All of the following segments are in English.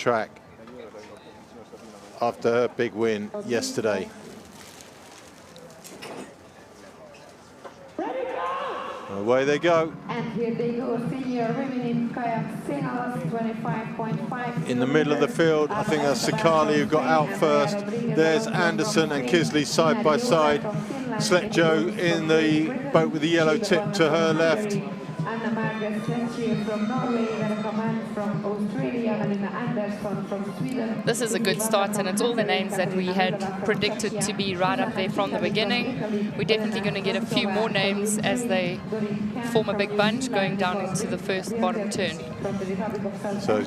track after her big win yesterday. Away they go. And here they go, senior women in kayak singles, 25.5. In the middle of the field, I think that's Sakali who got out first. There's Anderson and Kisley side by side. Sletjo in the boat with the yellow tip to her left. Anna Margaret Sletjo from Norway, Veronica Mann from Australia, Helena Andersson from Sweden. This is a good start, and it's all the names that we had predicted to be right up there from the beginning. We're definitely going to get a few more names as they form a big bunch going down into the first bottom turn. So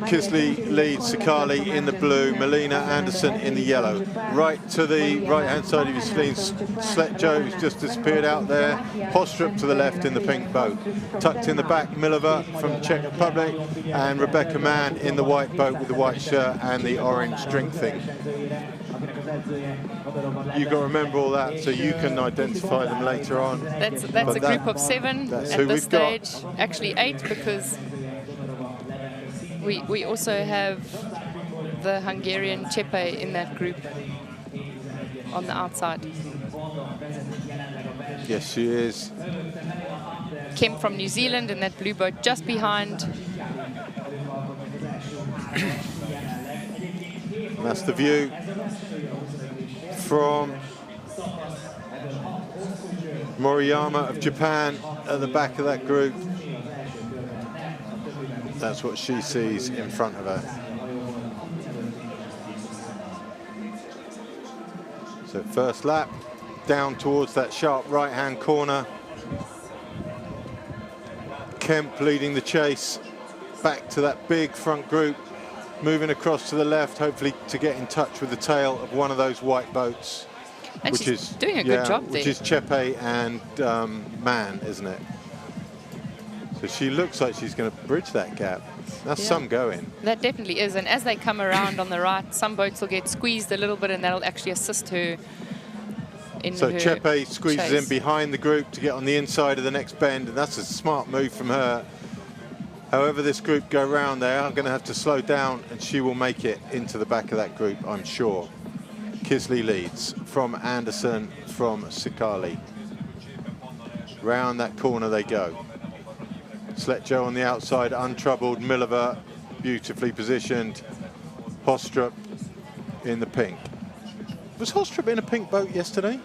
Kisley leads, Sakali in the blue, Melina Anderson in the yellow. Right to the right-hand side of your screen, Sletjo, who's just disappeared out there. Hostrup to the left in the pink boat. Tucked in the back, Milova from Czech Republic, and Rebecca Mann in the white boat with the white shirt and the orange drink thing. You've got to remember all that so you can identify them later on. That's a group of 7 at this stage. Actually 8, because we also have the Hungarian Chepe in that group on the outside. Yes, she is. Kemp from New Zealand in that blue boat just behind. And that's the view from Moriyama of Japan at the back of that group. That's what she sees in front of her. So first lap, down towards that sharp right-hand corner. Kemp leading the chase, back to that big front group, moving across to the left, hopefully to get in touch with the tail of one of those white boats. And which she's is doing a good job there. Which is Chepe and Mann, isn't it? So she looks like she's going to bridge that gap. That's some going. That definitely is. And as they come around on the right, some boats will get squeezed a little bit, and that'll actually assist her in so her Chepe squeezes chase. in behind the group to get on the inside of the next bend, and that's a smart move from her. However this group go round, they are going to have to slow down, and she will make it into the back of that group, I'm sure. Kisley leads from Anderson, from Sakali. Round that corner they go. Sletjo on the outside, untroubled. Milova, beautifully positioned. Hostrup in the pink. Was Hostrup in a pink boat yesterday?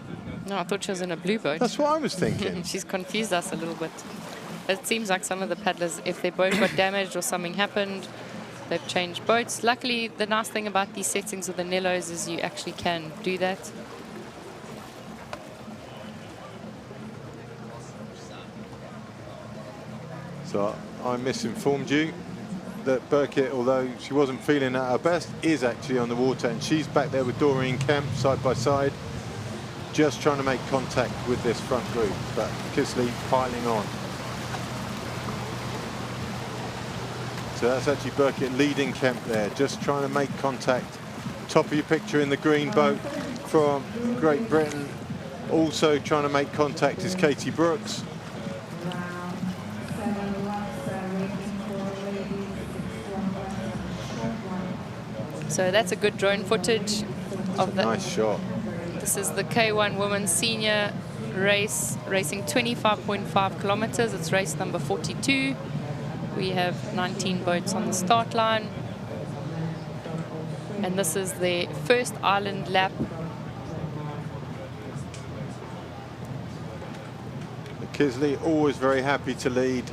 No, I thought she was in a blue boat. That's what I was thinking. She's confused us a little bit. It seems like some of the paddlers, if their boat got damaged or something happened, they've changed boats. Luckily, the nice thing about these settings with the Nellos is you actually can do that. So I misinformed you that Burkitt, although she wasn't feeling at her best, is actually on the water, and she's back there with Doreen Kemp side by side, just trying to make contact with this front group, but Kisley piling on. So that's actually Burkitt leading Kemp there, just trying to make contact. Top of your picture in the green boat from Great Britain, also trying to make contact is Katie Brooks. So that's a good drone footage of the nice shot. This is the K1 Women's Senior race, racing 25.5 kilometers. It's race number 42. We have 19 boats on the start line. And this is the first island lap. Kisley always very happy to lead.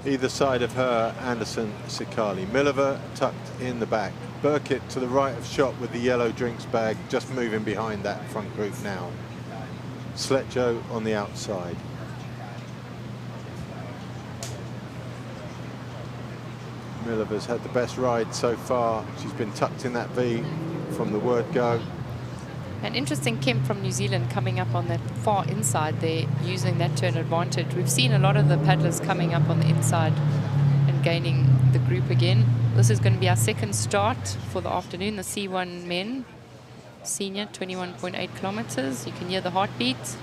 Either side of her, Anderson, Sakali. Milova tucked in the back. Burkitt to the right of shot with the yellow drinks bag, just moving behind that front group now. Sletjo on the outside. Milova's had the best ride so far. She's been tucked in that V from the word go. An interesting Kemp from New Zealand coming up on that far inside there, using that turn advantage. We've seen a lot of the paddlers coming up on the inside and gaining the group again. This is going to be our second start for the afternoon, the C1 men, senior, 21.8 kilometers. You can hear the heartbeat.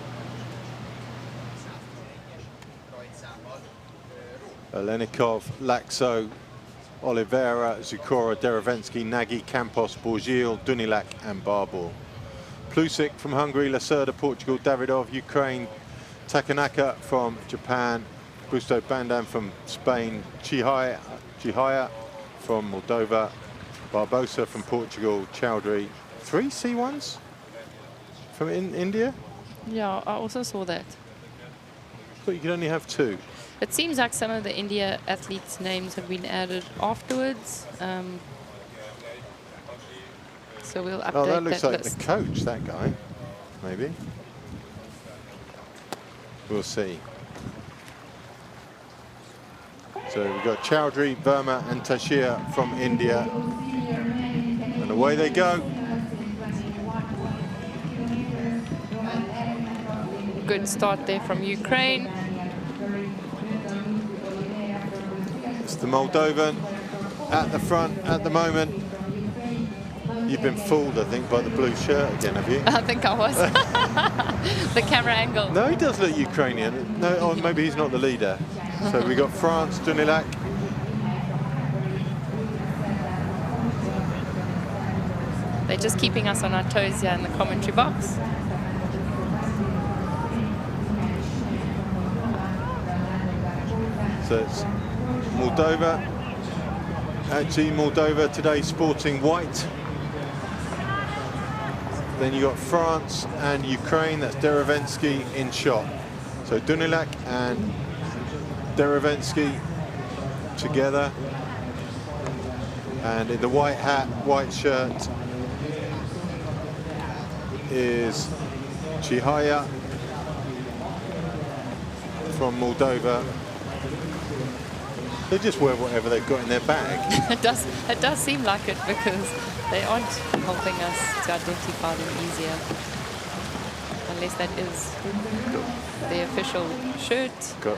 Olenikov, Laxo Oliveira, Zukora, Derevensky, Nagy, Campos, Bourgil, Dunilac and Barbour. Plusik from Hungary, Lacerda, Portugal, Davidov, Ukraine, Takanaka from Japan, Busto Bandan from Spain, Chihaya from Moldova, Barbosa from Portugal, Chowdhury. 3 C1s from India? Yeah, I also saw that. But you can only have 2. It seems like some of the India athletes' names have been added afterwards. So we'll update that. Oh, that looks like list. the coach, that guy, maybe. We'll see. So we've got Chowdhury, Verma and Tashia from India. And away they go. Good start there from Ukraine. It's the Moldovan at the front at the moment. You've been fooled, I think, by the blue shirt again, have you? I think I was. The camera angle. No, he does look Ukrainian. No, or maybe he's not the leader. So we got France, Dunilac. They're just keeping us on our toes here in the commentary box. So it's Moldova. Actually, Moldova today sporting white. Then you got France and Ukraine. That's Derevensky in shot. So Dunilac and Derevensky together. And in the white hat, white shirt is Chihaya from Moldova. They just wear whatever they've got in their bag. It does seem like it, because they aren't helping us to identify them easier. Unless that is the official shirt. Got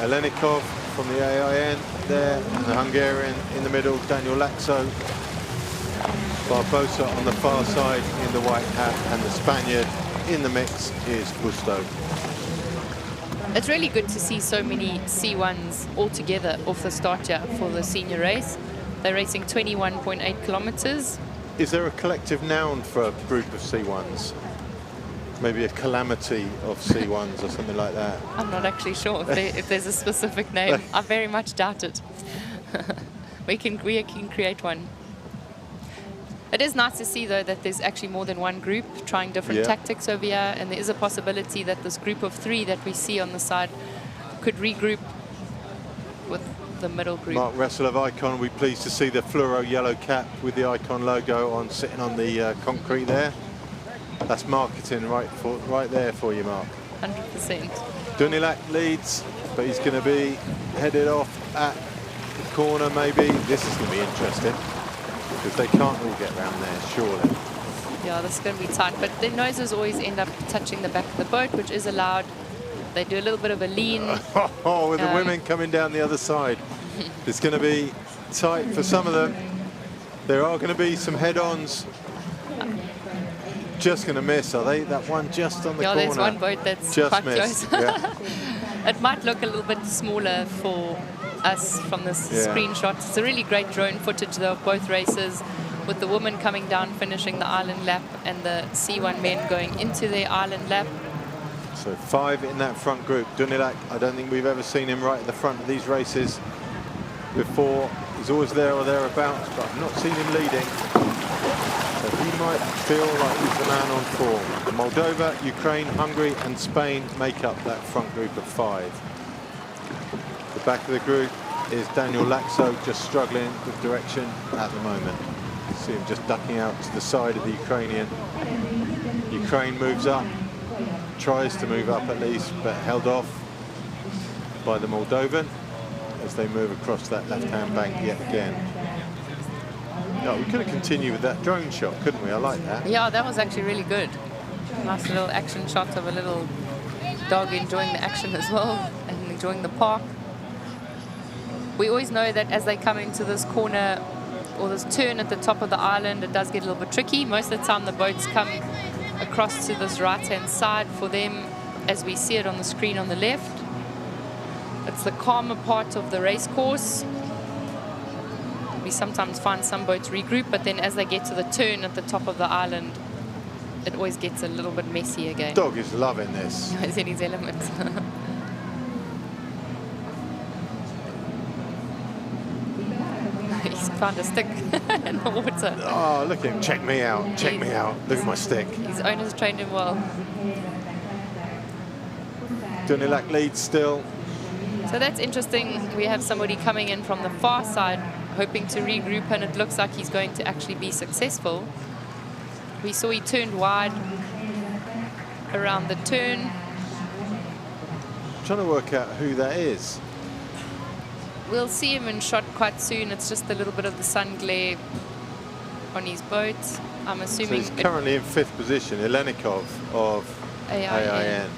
Elenikov from the AIN there, and the Hungarian in the middle, Daniel Laxo. Barbosa on the far side in the white hat, and the Spaniard in the mix is Busto. It's really good to see so many C1s all together off the start here for the senior race. They're racing 21.8 kilometers. Is there a collective noun for a group of C1s? Maybe a calamity of C1s or something like that? I'm not actually sure if there's a specific name. I very much doubt it. we can create one. It is nice to see, though, that there's actually more than one group trying different tactics over here, and there is a possibility that this group of 3 that we see on the side could regroup with the middle group. Mark Russell of Icon, we're pleased to see the fluoro yellow cap with the Icon logo on, sitting on the concrete there. That's marketing right there for you, Mark. 100%. Dunilac leads, but he's going to be headed off at the corner, maybe. This is going to be interesting, because they can't all get round there, surely. Yeah, this is going to be tight, but their noses always end up touching the back of the boat, which is allowed. They do a little bit of a lean. Oh, with the women coming down the other side. It's going to be tight for some of them. There are going to be some head-ons. Just going to miss, are they? That one just on the corner. Yeah, there's one boat that's just quite missed. close. Yeah. It might look a little bit smaller for us from this screenshot. It's a really great drone footage, though, of both races, with the women coming down, finishing the island lap, and the C1 men going into their island lap. So 5 in that front group. Dunilac, I don't think we've ever seen him right at the front of these races before. He's always there or thereabouts, but I've not seen him leading. So he might feel like he's the man on form. Moldova, Ukraine, Hungary and Spain make up that front group of 5. The back of the group is Daniel Laxo, just struggling with direction at the moment. You see him just ducking out to the side of the Ukrainian. Ukraine moves up, tries to move up at least, but held off by the Moldovan as they move across that left-hand bank yet again. No, we could have continued with that drone shot, couldn't we? I like that. Yeah, that was actually really good. Nice little action shot of a little dog enjoying the action as well and enjoying the park. We always know that as they come into this corner or this turn at the top of the island, it does get a little bit tricky. Most of the time the boats come across to this right-hand side for them, as we see it on the screen on the left. It's the calmer part of the race course. we sometimes find some boats regroup, but then as they get to the turn at the top of the island, it always gets a little bit messy again. Dog is loving this. He's in his element. He's found a stick in the water. Oh, look at him. Check me out. Check me out. Look at my stick. His owner's trained him well. Dunilak leads still. So that's interesting. We have somebody coming in from the far side, hoping to regroup, and it looks like he's going to actually be successful. We saw he turned wide around the turn. I'm trying to work out who that is. We'll see him in shot quite soon. It's just a little bit of the sun glare on his boat. I'm So assuming he's currently in 5th position, Elenikov of AIN.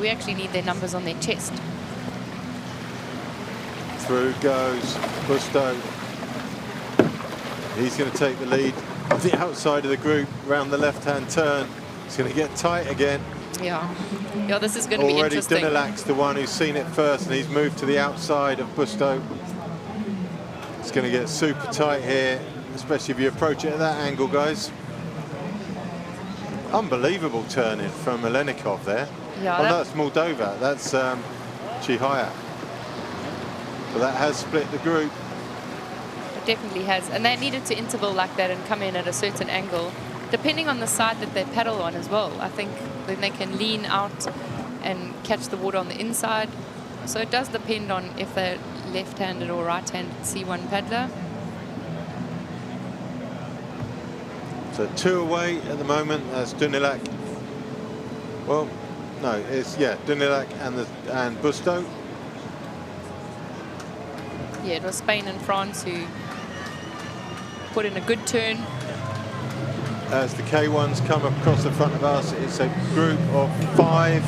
we actually need their numbers on their chest. Through goes Busto. He's going to take the lead of the outside of the group around the left-hand turn. It's going to get tight again. Yeah, this is going to be Already interesting. Dunilak's the one who's seen it first, and he's moved to the outside of Busto. It's going to get super tight here, especially if you approach it at that angle, guys. Unbelievable turning from Elenikov there. Yeah, Oh, that's Moldova. That's Chihaya. So that has split the group. It definitely has. And they needed to interval like that and come in at a certain angle, depending on the side that they paddle on as well. I think then they can lean out and catch the water on the inside. So it does depend on if they're left-handed or right-handed C1 paddler. So 2 away at the moment. That's Dunilak. Well, no, it's Dunilak and Busto. Yeah, it was Spain and France who put in a good turn. As the K1s come across the front of us, it's a group of 5,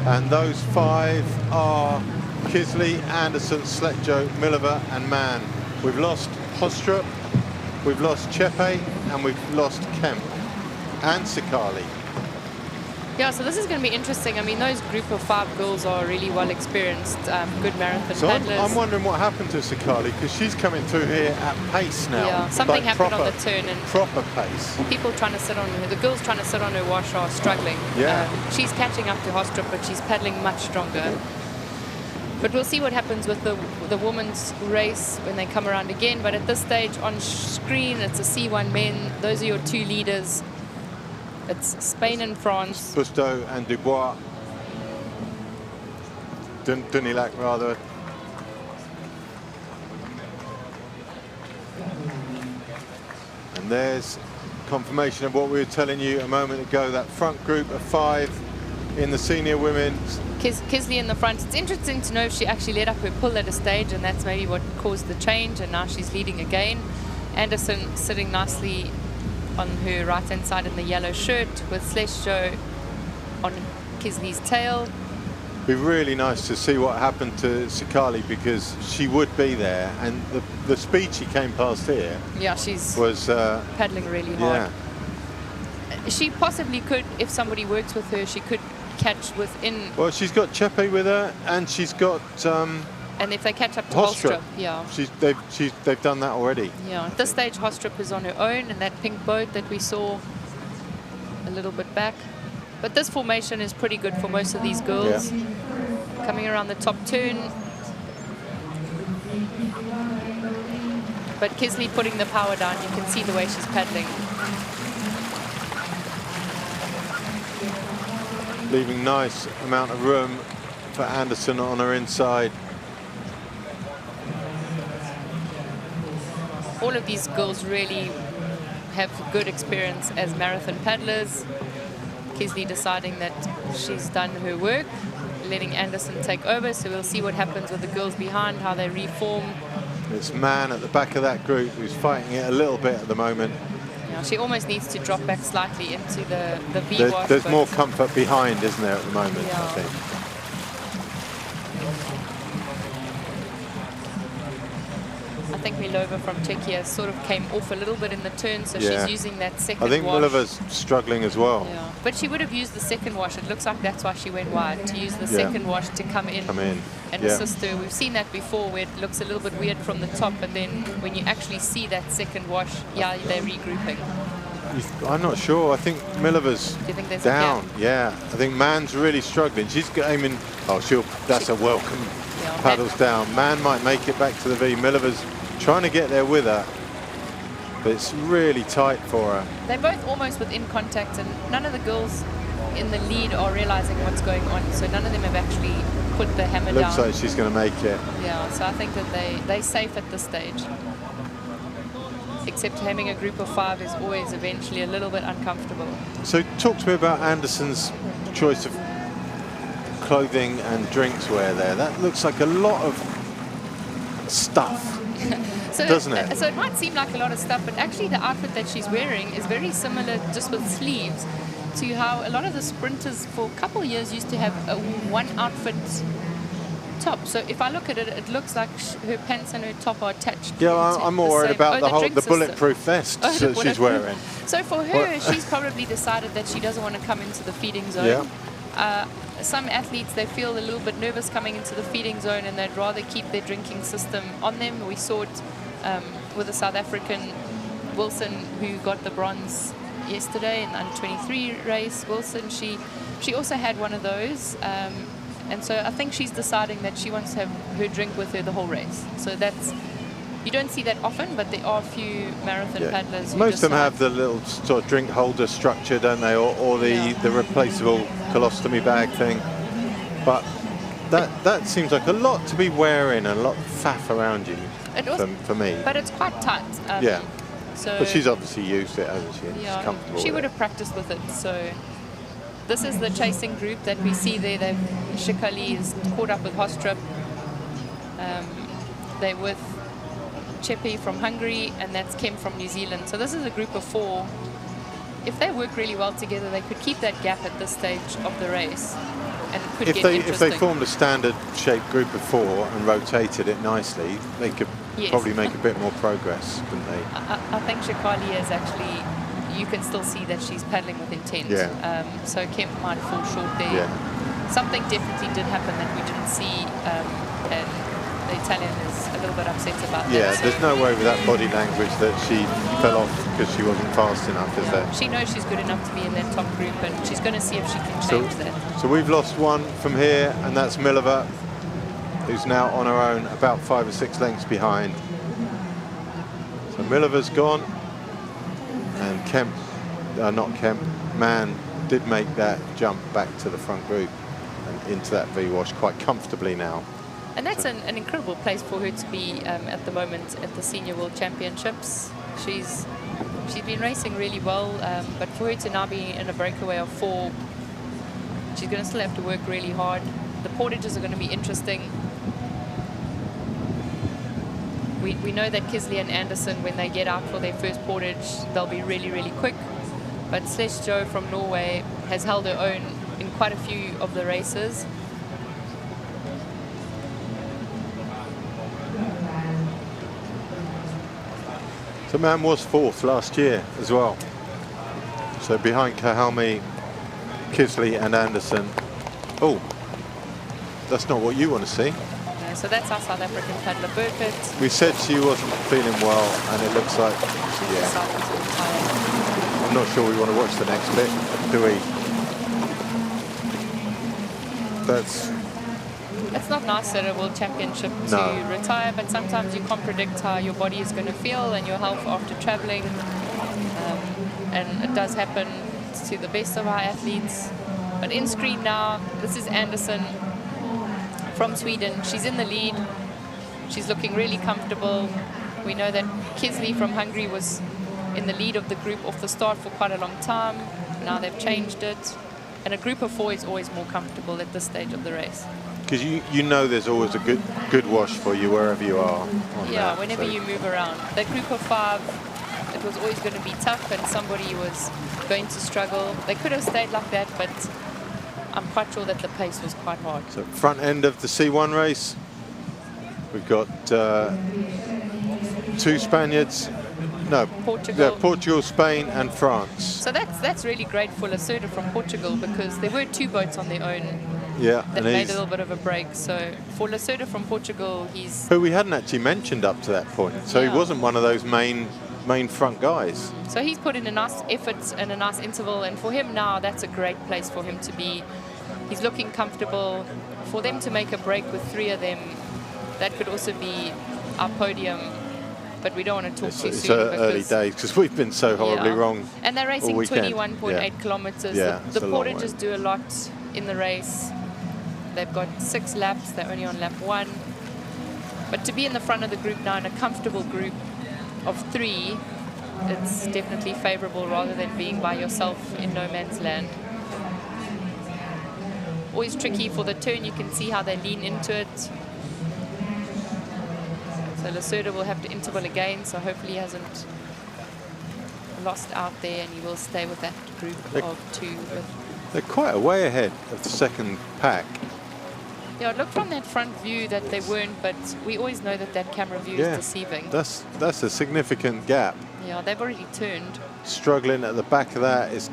and those 5 are Kisley, Anderson, Sletjo, Milova and Mann. We've lost Hostrup, we've lost Chepe, and we've lost Kemp and Sikali. Yeah, so this is going to be interesting. I mean, those group of 5 girls are really well experienced, good marathon So paddlers. I'm wondering what happened to Sikali, because she's coming through here at pace now. Yeah, something like happened on the turn, and proper pace. people trying to sit on her, the girls trying to sit on her wash are struggling. Yeah. She's catching up to Hostrup, but she's paddling much stronger. But we'll see what happens with the women's race when they come around again. But at this stage on screen, it's a C1 men. Those are your 2 leaders. It's Spain and France. Busto and Dubois. Dunilak, rather. And there's confirmation of what we were telling you a moment ago, that front group of 5 in the senior women's. Kisley in the front. It's interesting to know if she actually let up her pull at a stage, and that's maybe what caused the change, and now she's leading again. Anderson sitting nicely on her right-hand side in the yellow shirt, with Sletjo on Kisley's tail. Be really nice to see what happened to Sikali, because she would be there, and the speed she came past here, Yeah, she's was paddling really hard. She possibly could, if somebody works with her, she could catch within. Well, she's got Chepe with her, and she's got And if they catch up to Hostrup. Hostrup, yeah. They've done that already. Yeah, at this stage, Hostrup is on her own, and that pink boat that we saw a little bit back. But this formation is pretty good for most of these girls. Yeah. Coming around the top turn. But Kisley putting the power down, you can see the way she's paddling. Leaving nice amount of room for Anderson on her inside. All of these girls really have good experience as marathon paddlers. Kisley deciding that she's done her work, letting Anderson take over. So we'll see what happens with the girls behind, how they reform. It's Mann at the back of that group who's fighting it a little bit at the moment. Yeah, she almost needs to drop back slightly into the V-wash. There's more comfort behind, isn't there, at the moment, Yeah. I think. I think Milova from Czechia sort of came off a little bit in the turn, so Yeah. she's using that second I think wash. Milova's struggling as well. Yeah, but she would have used the second wash. It looks like that's why she went wide, to use the Yeah. second wash to come in and Yeah. assist her. We've seen that before where it looks a little bit weird from the top, and then when you actually see that second wash, yeah, they're regrouping. I'm not sure. I think Milova's Do you think there's down. a gap? Yeah, I think Man's really struggling. She's aiming. Oh, that's a welcome. Yeah, Paddles down. Man might make it back to the V. Milova's trying to get there with her, but it's really tight for her. They're both almost within contact, and none of the girls in the lead are realizing what's going on, so none of them have actually put the hammer down. Looks like she's going to make it. Yeah, so I think that they're safe at this stage. Except having a group of 5 is always eventually a little bit uncomfortable. So talk to me about Anderson's choice of clothing and drinks wear there. That looks like a lot of stuff, doesn't it? So it might seem like a lot of stuff, but actually the outfit that she's wearing is very similar, just with sleeves, to how a lot of the sprinters for a couple of years used to have a one outfit top. So if I look at it, it looks like her pants and her top are attached. Yeah, I'm more worried about the system. bulletproof vest Oh, that she's wearing. So for her, she's probably decided that she doesn't want to come into the feeding zone. Yeah. Some athletes, they feel a little bit nervous coming into the feeding zone, and they'd rather keep their drinking system on them. We saw it with a South African, Wilson, who got the bronze yesterday in the under-23 race. Wilson, she also had one of those. And so I think she's deciding that she wants to have her drink with her the whole race. So that's, you don't see that often, but there are a few marathon paddlers who Most of them decide. have the little sort of drink holder structure, don't they? Or the replaceable colostomy bag thing. But that seems like a lot to be wearing and a lot of faff around you for me. But it's quite tight. Yeah. So But she's obviously used it, hasn't she? yeah, She's comfortable she with would it. have practiced with it. So this is the chasing group that we see there. Shikali is caught up with Hostrup. They're with Chepi from Hungary, and that's Kim from New Zealand. So this is a group of 4. If they work really well together, they could keep that gap at this stage of the race, and it could get interesting. If they formed a standard shaped group of 4 and rotated it nicely, they could probably make a bit more progress, couldn't they? I think Shikali is actually, you can still see that she's paddling with intent. Yeah. So Kim might fall short there. Yeah. Something definitely did happen that we didn't see, and the Italian is a little bit upset about that. Yeah, So there's no way with that body language that she fell off because she wasn't fast enough, is there? she knows she's good enough to be in that top group, and she's going to see if she can change that. So we've lost one from here, and that's Milova, who's now on her own, about 5 or 6 lengths behind. So Milova's gone, and Kemp, not Kemp, Mann did make that jump back to the front group and into that V-wash quite comfortably now. And that's an incredible place for her to be at the moment at the Senior World Championships. She's been racing really well, but for her to now be in a breakaway of 4, she's going to still have to work really hard. The portages are going to be interesting. We know that Kisley and Anderson, when they get out for their first portage, they'll be really, really quick. But Gyor from Norway has held her own in quite a few of the races. So Mann was 4th last year as well. So behind Kahalmi, Kisley and Anderson. Oh, that's not what you want to see. No, so that's our South African paddler, Burkett. We said she wasn't feeling well, and it looks like, She's decided to retire. I'm not sure we want to watch the next bit, do we? It's not nice at a World Championship to retire, but sometimes you can't predict how your body is going to feel and your health after traveling. And it does happen to the best of our athletes. But in screen now, this is Anderson from Sweden. She's in the lead. She's looking really comfortable. We know that Kisley from Hungary was in the lead of the group off the start for quite a long time. Now they've changed it. And a group of 4 is always more comfortable at this stage of the race. Because you know there's always a good wash for you wherever you are. Yeah, whenever you move around. That group of 5, it was always going to be tough, and somebody was going to struggle. They could have stayed like that, but I'm quite sure that the pace was quite hard. So front end of the C1 race, we've got 2 Spaniards. No, Portugal. Yeah, Portugal, Spain, and France. So that's really great for Lacerda from Portugal, because there were 2 boats on their own Yeah, that and made a he's, little bit of a break. So for Lacerda from Portugal, he's who we hadn't actually mentioned up to that point. So Yeah. he wasn't one of those main front guys. put in a nice effort and a nice interval, and for him now, that's a great place for him to be. He's looking comfortable. For them to make a break with 3 of them, that could also be our podium. But we don't want to talk too It's soon. early days because we've been so horribly wrong. And they're racing all weekend. 21.8 kilometers. Yeah, The it's a long portages way. do a lot in the race. They've got 6 laps. They're only on lap 1. But to be in the front of the group now in a comfortable group of 3, it's definitely favorable rather than being by yourself in no man's land. Always tricky for the turn. You can see how they lean into it. So Lacerda will have to interval again, so hopefully he hasn't lost out there, and he will stay with that group of 2. They're quite a way ahead of the second pack. Yeah, it looked from that front view that they weren't, but we always know that that camera view is deceiving. That's a significant gap. Yeah, they've already turned. Struggling at the back of that is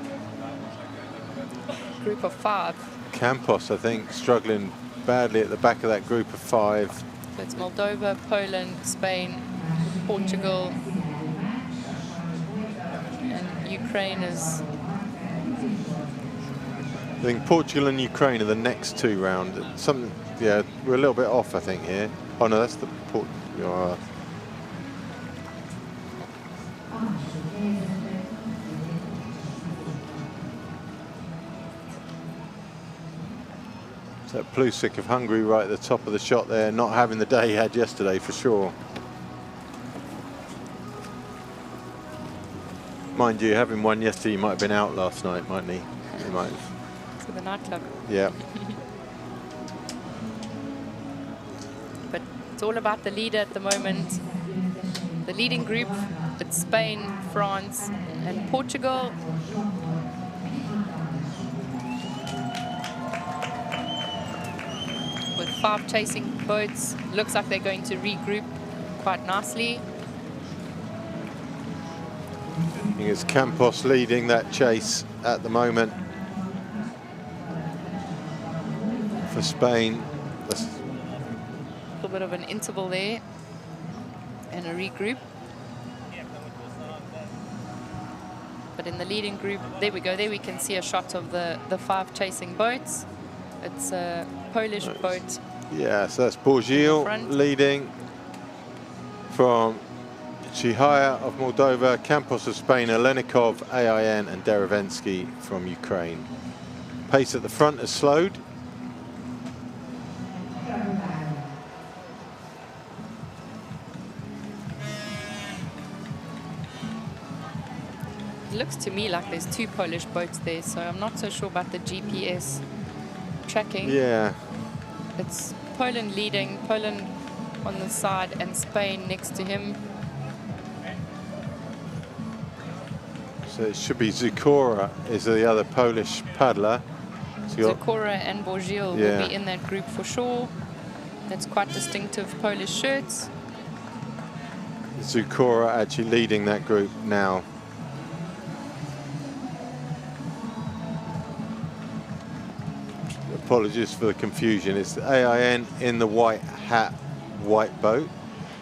Group of 5. Campos, I think, struggling badly at the back of that group of 5. So it's Moldova, Poland, Spain, Portugal, and Ukraine is... I think Portugal and Ukraine are the next 2 round. Yeah, we're a little bit off, I think, here. Oh no, that's the Portugal. So Plusik of Hungary right at the top of the shot there, not having the day he had yesterday for sure. Mind you, having won yesterday, he might have been out last night, mightn't he? He might have. To the nightclub. Yeah. But it's all about the leader at the moment. The leading group, it's Spain, France, and Portugal. With 5 chasing boats, looks like they're going to regroup quite nicely. I think it's Campos leading that chase at the moment for Spain. A little bit of an interval there and a regroup. But in the leading group, there we go. There we can see a shot of the 5 chasing boats. It's a Polish boat. Yeah, so that's Borgil leading from Chihaya of Moldova, Campos of Spain, Olenikov, AIN, and Derevensky from Ukraine. Pace at the front has slowed. It looks to me like there's 2 Polish boats there, so I'm not so sure about the GPS tracking. Yeah. It's Poland leading, Poland on the side, and Spain next to him. So it should be Zukora is the other Polish paddler. So Zukora and Borgil will be in that group for sure. That's quite distinctive Polish shirts. Zukora actually leading that group now. Apologies for the confusion. It's the AIN in the white hat, white boat.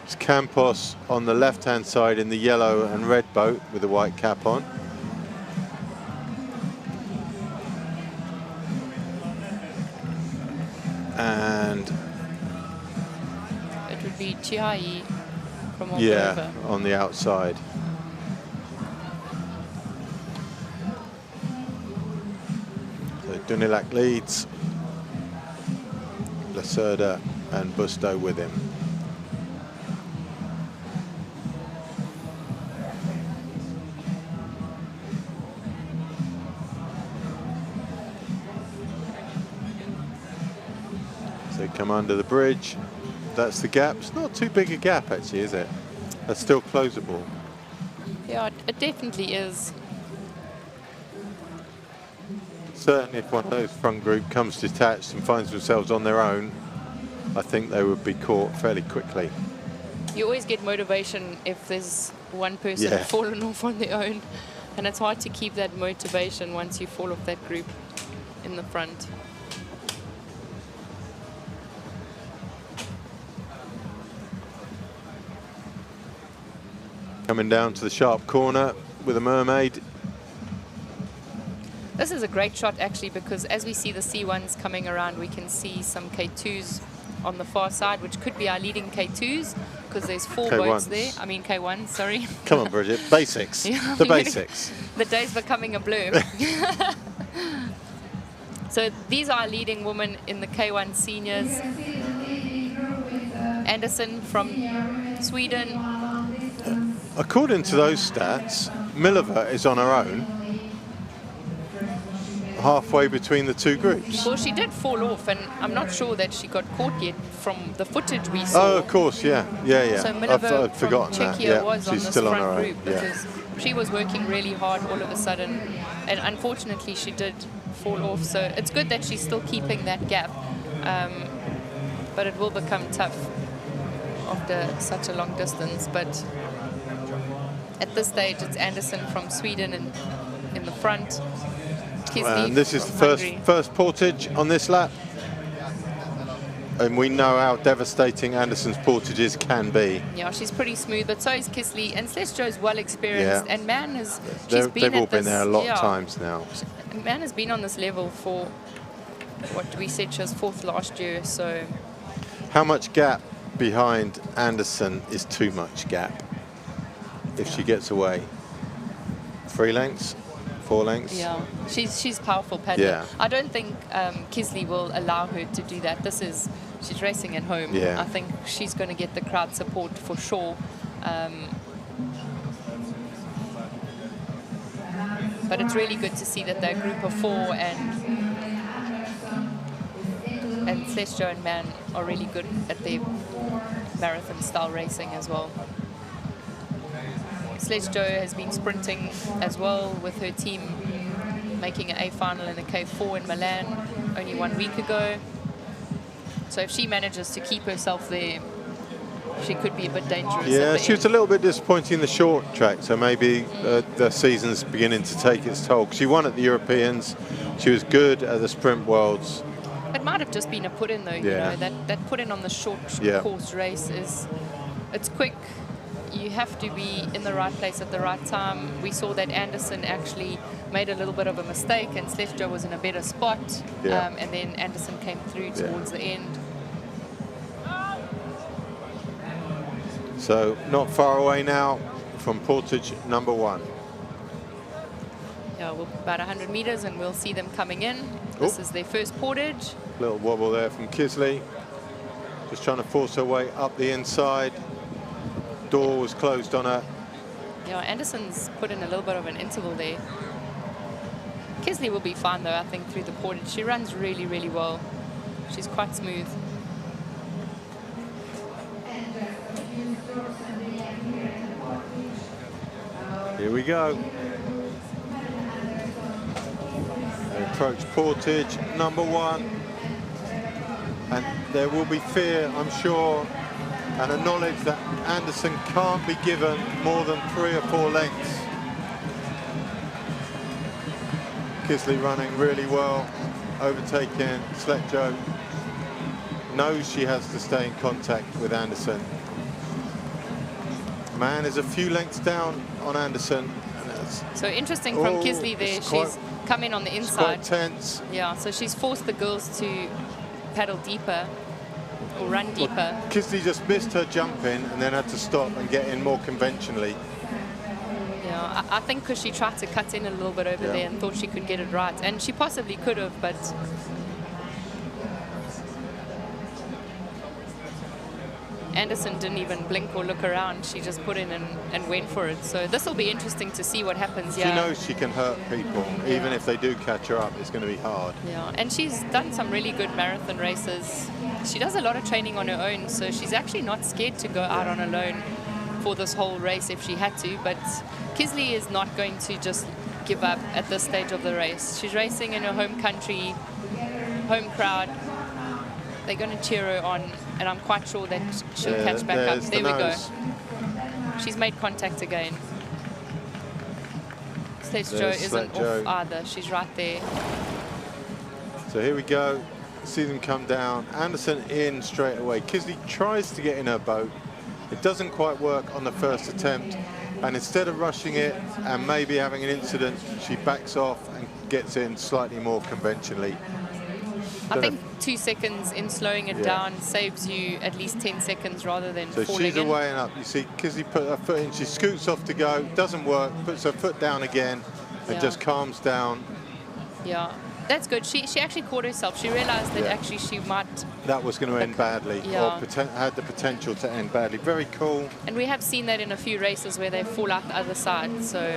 It's Campos on the left-hand side in the yellow and red boat with the white cap on. And it would be Chihai from Moldova. Yeah, on the outside. So Dunilak leads, Lacerda and Busto with him. So come under the bridge. That's the gap. It's not too big a gap actually, is it? That's still closable. Yeah, it definitely is. Certainly if one of those front group comes detached and finds themselves on their own, I think they would be caught fairly quickly. You always get motivation if there's one person Yeah. falling off on their own. And it's hard to keep that motivation once you fall off that group in the front. Coming down to the sharp corner with a mermaid. This is a great shot actually, because as we see the C1s coming around, we can see some K2s on the far side, which could be our leading K2s, because there's 4 boats K1s. there. I mean K1s, sorry. Come on, Bridget. Basics. Yeah, The I'm getting- basics. The day's becoming a blur. So these are our leading women in the K1 seniors. Anderson from Sweden. According to those stats, Mileva is on her own, halfway between the two groups. Well, she did fall off, and I'm not sure that she got caught yet from the footage we saw. Oh, of course, yeah. So Mileva I'd forgotten from that. Czechia Yeah, was on she's this still on front her own. group Yeah. because she was working really hard all of a sudden, and unfortunately she did fall off. So it's good that she's still keeping that gap, but it will become tough after such a long distance. But at this stage, it's Anderson from Sweden in the front. Kisley And this is from the Hungary. first portage on this lap. And we know how devastating Anderson's portages can be. Yeah, she's pretty smooth, but so is Kisley, and Celestio's well experienced. Yeah. And Man has They've all been there a lot of yeah. times now. Man has been on this level for what we said, she was 4th last year. So How much gap behind Anderson is too much gap if she gets away? 3 lengths? 4 lengths? yeah, she's powerful paddler. Yeah. I don't think Kisley will allow her to do that. She's racing at home. Yeah. I think she's going to get the crowd support for sure. But it's really good to see that they're a group of 4, and Celestio and Man are really good at their marathon style racing as well. Celestio has been sprinting as well with her team, making an A final and a K4 in Milan only 1 week ago. So if she manages to keep herself there, she could be a bit dangerous. Yeah, at the she was a end. little bit disappointing in the short track, so maybe the season's beginning to take its toll. She won at the Europeans. She was good at the Sprint Worlds. It might have just been a put-in though, you Yeah. know, that put-in on the short Yeah. course race it's quick. You have to be in the right place at the right time. We saw that Anderson actually made a little bit of a mistake and Celestio was in a better spot. Yeah. And then Anderson came through towards the end. So not far away now from portage number 1. Yeah, we're about 100 meters and we'll see them coming in. This Oh. is their first portage. Little wobble there from Kisley. Just trying to force her way up the inside. Door was closed on her. Yeah, Anderson's put in a little bit of an interval there. Kisley will be fine though, I think, through the portage. She runs really, really well. She's quite smooth. Here we go. They approach portage number 1. And there will be fear, I'm sure, and a knowledge that Anderson can't be given more than 3 or 4 lengths. Kisley running really well, overtaking Celestio. Knows she has to stay in contact with Anderson. Man is a few lengths down on Anderson. And that's So interesting from Oh, Kisley there. it's quite- She's come in on the quite inside. tense. Yeah, so she's forced the girls to paddle deeper or run deeper. Kisley just missed her jump in and then had to stop and get in more conventionally. Yeah, I think because she tried to cut in a little bit over Yeah. there and thought she could get it right. And she possibly could have, but Anderson didn't even blink or look around. She just put in and went for it. So this will be interesting to see what happens. She knows she can hurt people. Even if they do catch her up, it's going to be hard. Yeah, and she's done some really good marathon races. She does a lot of training on her own, so she's actually not scared to go out on alone for this whole race if she had to. But Kisley is not going to just give up at this stage of the race. She's racing in her home country, home crowd. they're going to cheer her on, and I'm quite sure that she'll Yeah, catch back up. there's There the we go. nose. She's made contact again. Sledge Joe There's isn't Sledge off Joe. either. She's right there. So here we go. See them come down. Anderson in straight away. Kisley tries to get in her boat. It doesn't quite work on the first attempt. And instead of rushing it and maybe having an incident, she backs off and gets in slightly more conventionally. I think 2 seconds in slowing it Yeah. down saves you at least 10 seconds rather than So falling she's in. away and up. You see Kisley put her foot in. She scoots off to go. Doesn't work. Puts her foot down again and Yeah. just calms down. Yeah, that's good. She actually caught herself. She realized that Yeah. actually she might. That was going to end badly, Yeah. or had the potential to end badly. Very cool. And we have seen that in a few races where they fall out the other side. So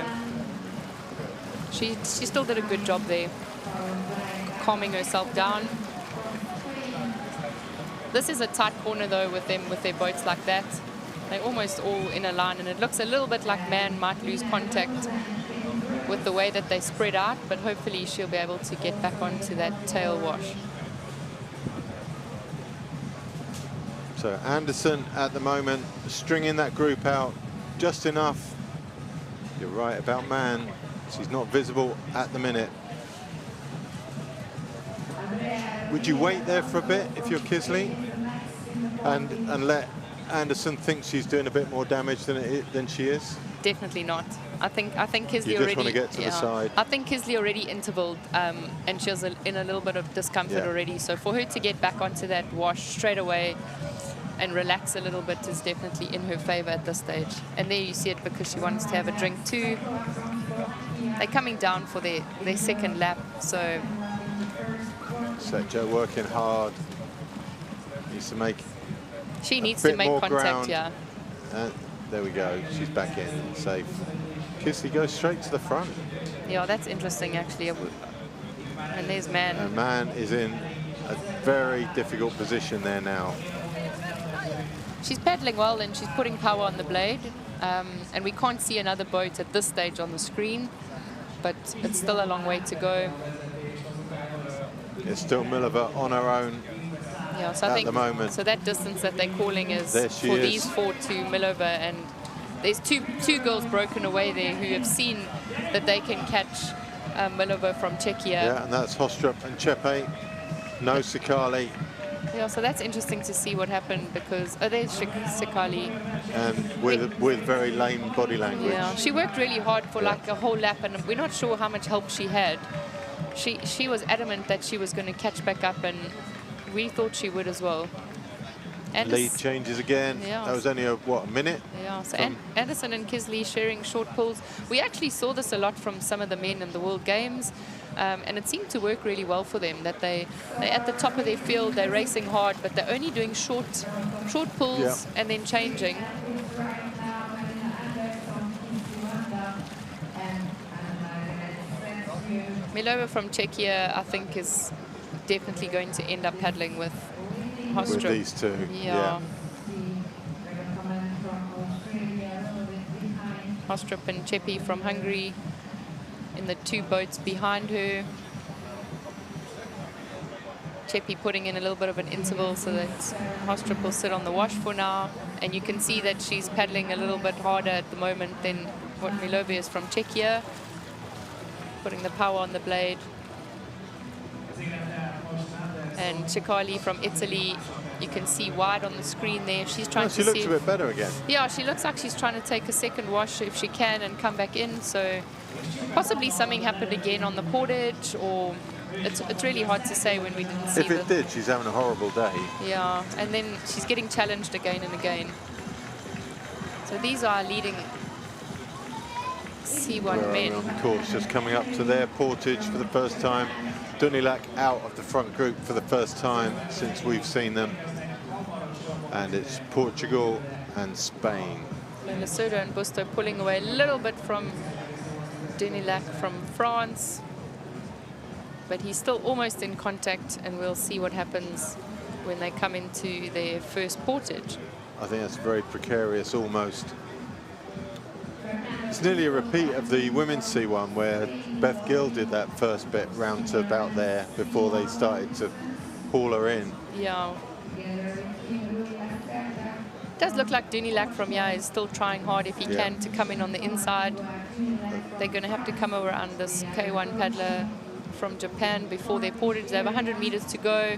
she still did a good job there, calming herself down. This is a tight corner though with them, with their boats like that. They're almost all in a line, and it looks a little bit like man might lose contact with the way that they spread out, but hopefully she'll be able to get back onto that tail wash. So Anderson at the moment stringing that group out just enough. You're right about man. She's not visible at the minute. Would you wait there for a bit if you're Kisley and let Anderson think she's doing a bit more damage than she is? Definitely not. I think Kisley You just already. want to get to the side. I think Kisley already intervaled, and she was in a little bit of discomfort Yeah. already. So for her to get back onto that wash straight away and relax a little bit is definitely in her favor at this stage. And there you see it because she wants to have a drink too. They're coming down for their second lap, so Setjo working hard. Needs to make she needs bit to make more contact. ground. Yeah. There we go. She's back in, safe. Kisley goes straight to the front. Yeah, that's interesting actually. And there's man. And man is in a very difficult position there now. She's paddling well and she's putting power on the blade. And we can't see another boat at this stage on the screen, but it's still a long way to go. It's still Milliver on her own. Yeah, so I At think the moment. so that distance that they're calling is There she for is. these four to Milova, and there's two girls broken away there who have seen that they can catch Milova from Czechia. Yeah, and that's Hostrup and Chepe. No Sikali. Yeah, so that's interesting to see what happened because there's Sikali. And with very lame body language. Yeah, she worked really hard for like a whole lap, and we're not sure how much help she had. She was adamant that she was going to catch back up, and we thought she would as well. Lead changes again. Yeah. That was only a minute? Yeah, so From- Anderson and Kisley sharing short pulls. We actually saw this a lot from some of the men in the World Games, and it seemed to work really well for them, that they're at the top of their field, they're racing hard, but they're only doing short pulls Yeah. and then changing. Milova from Czechia, I think, is definitely going to end up paddling with With Hostrup. these two. Yeah. Hostrup and Chepi from Hungary in the two boats behind her. Chepi putting in a little bit of an interval so that Hostrup will sit on the wash for now. And you can see that she's paddling a little bit harder at the moment than what Milova is from Czechia. Putting the power on the blade. And Chikali from Italy, you can see wide on the screen there. She's trying She to looks see. a bit better again. Yeah, she looks like she's trying to take a second wash if she can and come back in. So possibly something happened again on the portage, or it's really hard to say when we didn't see If it did, she's having a horrible day. Yeah, and then she's getting challenged again and again. So these are leading C1 men. Of course, just coming up to their portage for the first time. Dunilak out of the front group for the first time since we've seen them. And it's Portugal and Spain. Lesotho and Busto pulling away a little bit from Dunilak from France. But he's still almost in contact, and we'll see what happens when they come into their first portage. I think that's very precarious almost. It's nearly a repeat of the women's C1 where Beth Gill did that first bit round to about there before they started to pull her in. Yeah. Does look like Dunilac from here is still trying hard if he can to come in on the inside. They're going to have to come around this K1 paddler from Japan before their portage. They have 100 meters to go,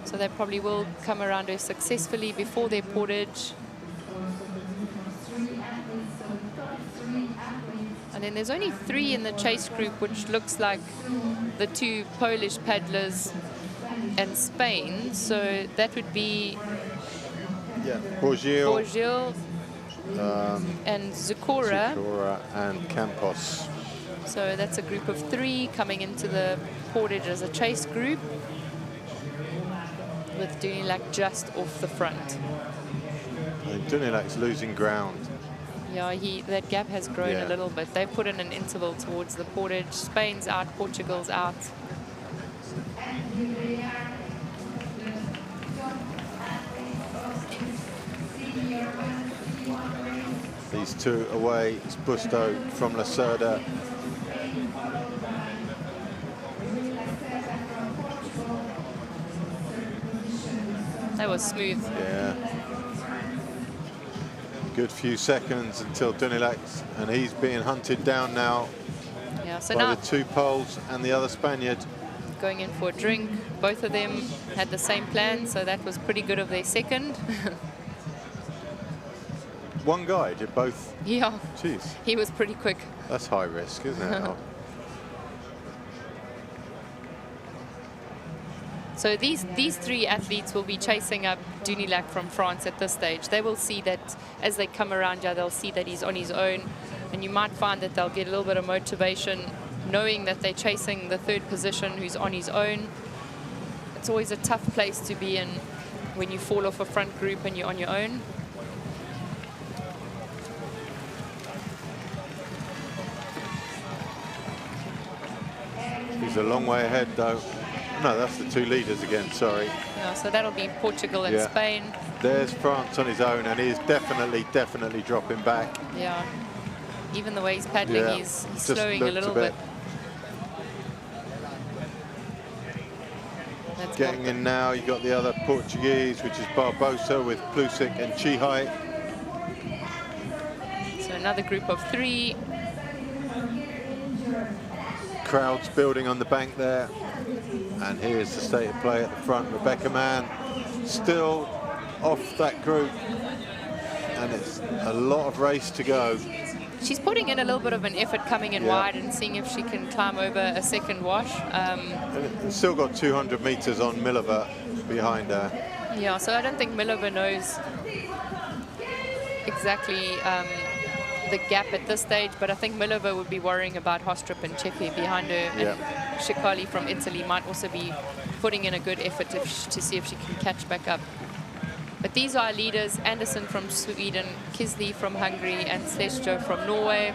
so they probably will come around her successfully before their portage. And then there's only 3 in the chase group, which looks like the 2 Polish paddlers and Spain. So that would be Borgil and Zukora and Campos. So that's a group of 3 coming into the portage as a chase group, with Dunilac just off the front. Dunilac's losing ground. Yeah, that gap has grown a little bit. They've put in an interval towards the portage. Spain's out, Portugal's out. These 2 away. It's Busto from Lacerda. That was smooth. Yeah. Good few seconds until Dunilac's, and he's being hunted down now So by now the 2 Poles and the other Spaniard. going in for a drink. Both of them had the same plan, so that was pretty good of their second. One guy did both. Yeah. Jeez. He was pretty quick. That's high risk, isn't it? So these 3 athletes will be chasing up Dunilac from France at this stage. They will see that as they come around here, they'll see that he's on his own. And you might find that they'll get a little bit of motivation knowing that they're chasing the 3rd position who's on his own. It's always a tough place to be in when you fall off a front group and you're on your own. He's a long way ahead, though. No, that's the 2 leaders again, sorry. Yeah, so that'll be Portugal and Spain. There's France on his own, and he's definitely dropping back. Yeah. Even the way he's paddling, he's slowing a little bit. That's getting in now. You got the other Portuguese, which is Barbosa with Plusik and Chihai. So another group of 3. Crowds building on the bank there. And here's the state of play at the front. Rebecca Mann still off that group. And it's a lot of race to go. She's putting in a little bit of an effort coming in wide and seeing if she can climb over a second wash. It's still got 200 meters on Milova behind her. Yeah, so I don't think Milova knows exactly the gap at this stage, but I think Milova would be worrying about Hostrup and Chepe behind her. And Shikali from Italy might also be putting in a good effort to see if she can catch back up. But these are our leaders: Anderson from Sweden, Kisley from Hungary, and Slesjo from Norway.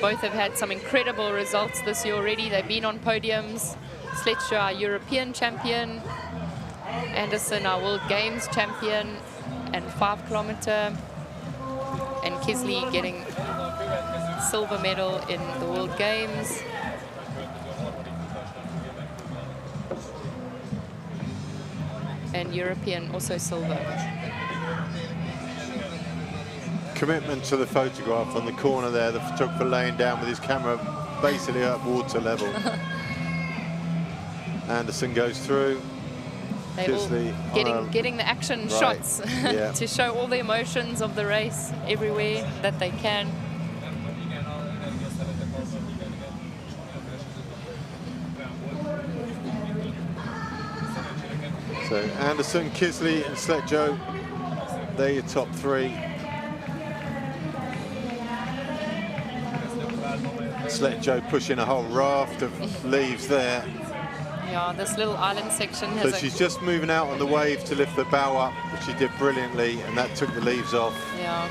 Both have had some incredible results this year already. They've been on podiums. Slesjo, our European champion. Anderson, our World Games champion, and 5 kilometer. And Kisley getting silver medal in the World Games. And European also silver. Commitment to the photograph on the corner there. The photographer laying down with his camera basically at water level. Anderson goes through. They all getting the action shots to show all the emotions of the race everywhere that they can. So Anderson, Kisley and Slesjo, they're your top 3. Slesjo pushing a whole raft of leaves there. Yeah, this little island section has. So she's just moving out on the wave to lift the bow up, which she did brilliantly, and that took the leaves off. Yeah,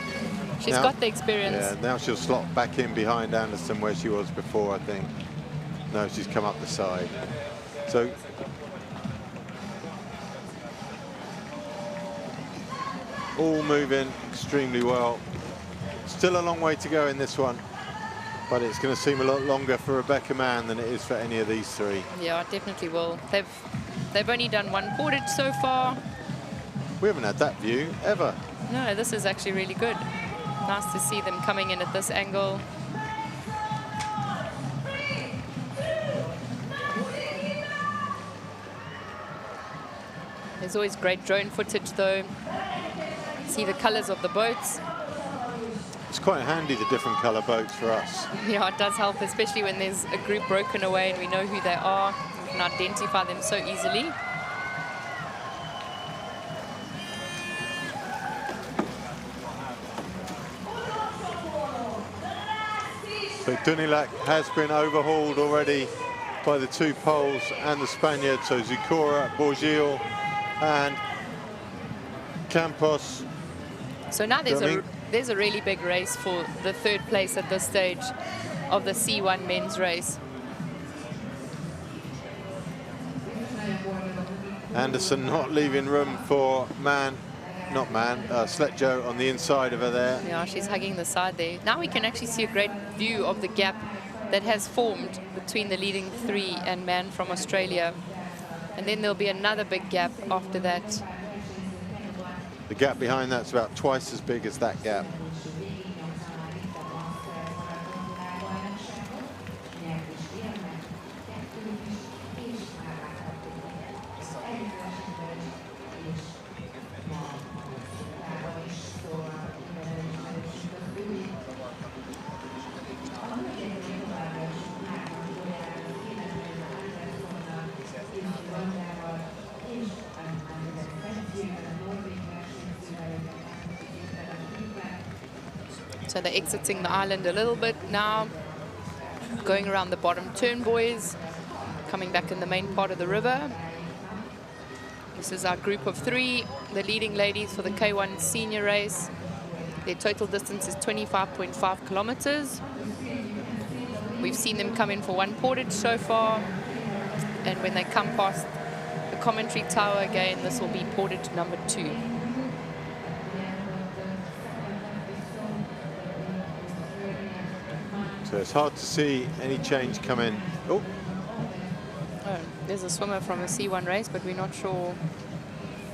she's got the experience. Yeah, now she'll slot back in behind Anderson where she was before, I think. No, she's come up the side. So all moving extremely well. Still a long way to go in this one, but it's going to seem a lot longer for Rebecca Mann than it is for any of these 3. Yeah, it definitely will. They've They've only done one portage so far. We haven't had that view ever. No, this is actually really good. Nice to see them coming in at this angle. There's always great drone footage though. See the colors of the boats. It's quite handy, the different color boats for us. Yeah, it does help, especially when there's a group broken away and we know who they are. We can identify them so easily. So Dunilac has been overhauled already by the two Poles and the Spaniard. So Zukora, Borgil and Campos. So now there's a really big race for the third place at this stage of the C1 men's race. Anderson not leaving room for Sletjo on the inside of her there. Yeah, she's hugging the side there. Now we can actually see a great view of the gap that has formed between the leading three and man from Australia. And then there'll be another big gap after that. The gap behind that's about twice as big as that gap. So they're exiting the island a little bit now, going around the bottom turn buoys, coming back in the main part of the river. This is our group of three, the leading ladies for the K1 senior race. Their total distance is 25.5 kilometers. We've seen them come in for one portage so far, and when they come past the commentary tower again, this will be portage number 2. So it's hard to see any change come in. Oh, there's a swimmer from a C1 race, but we're not sure